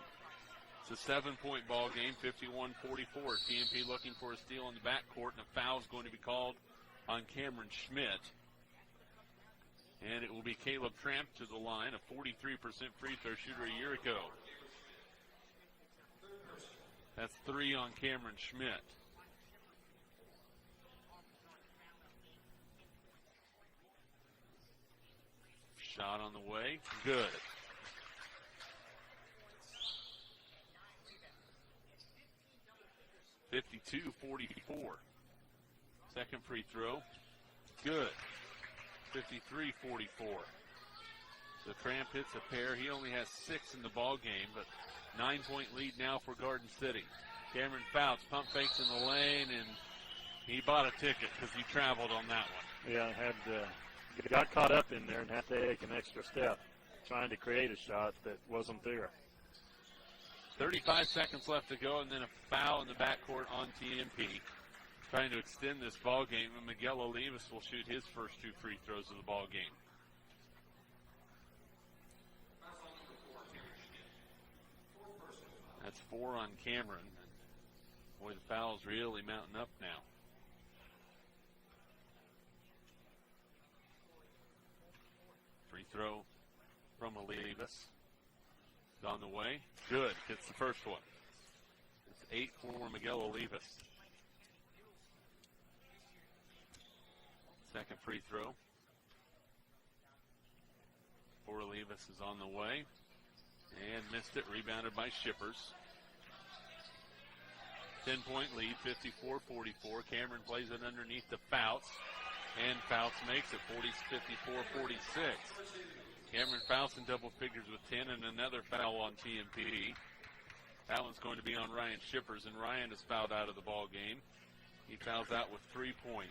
B: It's a 7-point ball game, 51-44. TMP looking for a steal in the backcourt, and a foul is going to be called on Cameron Schmidt. And it will be Caleb Tramp to the line, a 43% free throw shooter a year ago. That's 3 on Cameron Schmidt. Shot on the way. Good. (52-44). Second free throw. Good. 53-44. So Tramp hits a pair. He only has 6 in the ball game, but 9-point lead now for Garden City. Cameron Fouts pump fakes in the lane, and he bought a ticket because he traveled on that one.
C: Yeah, got caught up in there and had to take an extra step trying to create a shot that wasn't there.
B: 35 seconds left to go, and then a foul in the backcourt on TMP. Trying to extend this ball game, and Miguel Olivas will shoot his first 2 free throws of the ball game. That's 4 on Cameron. Boy, the foul's really mounting up now. Free throw from Olivas. It's on the way. Good. Gets the first one. It's 8 for Miguel Olivas. Second free throw for Olivas is on the way. And missed it. Rebounded by Shippers. 10-point lead, 54-44. Cameron plays it underneath the Fouts. And Fouts makes it 54-46. Cameron Fouts in double figures with 10, and another foul on TMP. That one's going to be on Ryan Shippers, and Ryan is fouled out of the ball game. He fouls out with 3 points.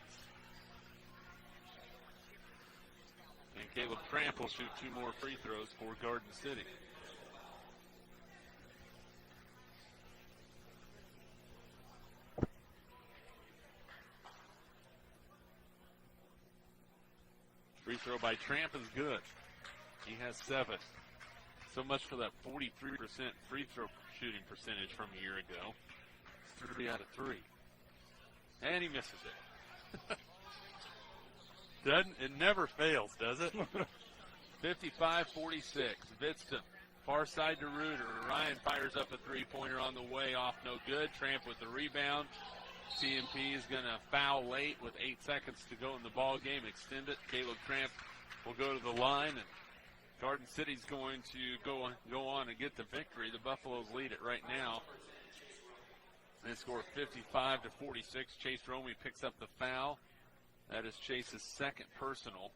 B: And Caleb Tramp will shoot 2 more free throws for Garden City. Free throw by Tramp is good. He has 7. So much for that 43% free throw shooting percentage from a year ago. 3 out of 3. And he misses it. It never fails, does it? 55-46. Vidston. Far side to Reuter. Ryan fires up a 3-pointer on the way off. No good. Tramp with the rebound. TMP is going to foul late with 8 seconds to go in the ball game. Extend it. Caleb Tramp will go to the line, and Garden City's going to go on and get the victory. The Buffaloes lead it right now. They score 55-46. Chase Romey picks up the foul. That is Chase's second personal.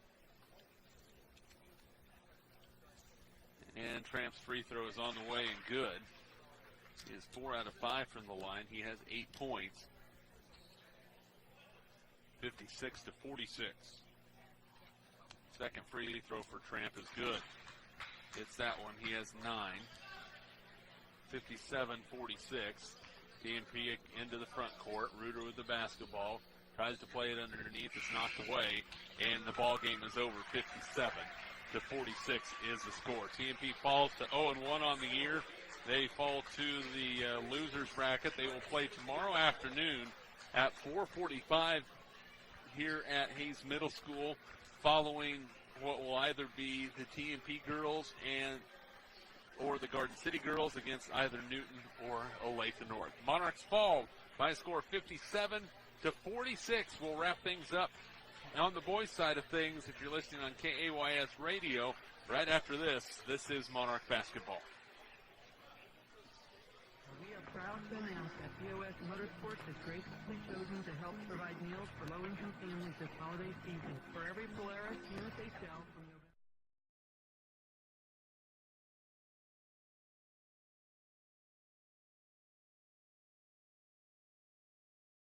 B: And Tramp's free throw is on the way and good. He is 4 out of 5 from the line. He has 8 points. 56-46. Second free throw for Tramp is good. Hits that one. He has 9. 57-46. TMP into the front court. Reuter with the basketball. Tries to play it underneath. It's knocked away. And the ball game is over. 57-46 is the score. TMP falls to 0-1 on the year. They fall to the losers bracket. They will play tomorrow afternoon at 4:45 here at Hayes Middle School, following what will either be the TMP girls and or the Garden City girls against either Newton or Olathe North. Monarchs fall by a score of 57-46. We'll wrap things up on the boys' side of things. If you're listening on KAYS radio, right after this is Monarch basketball.
E: We are proud to announce that BOS Motorsports has graciously chosen to help provide meals for low-income families this holiday season. For every Polaris unit they sell from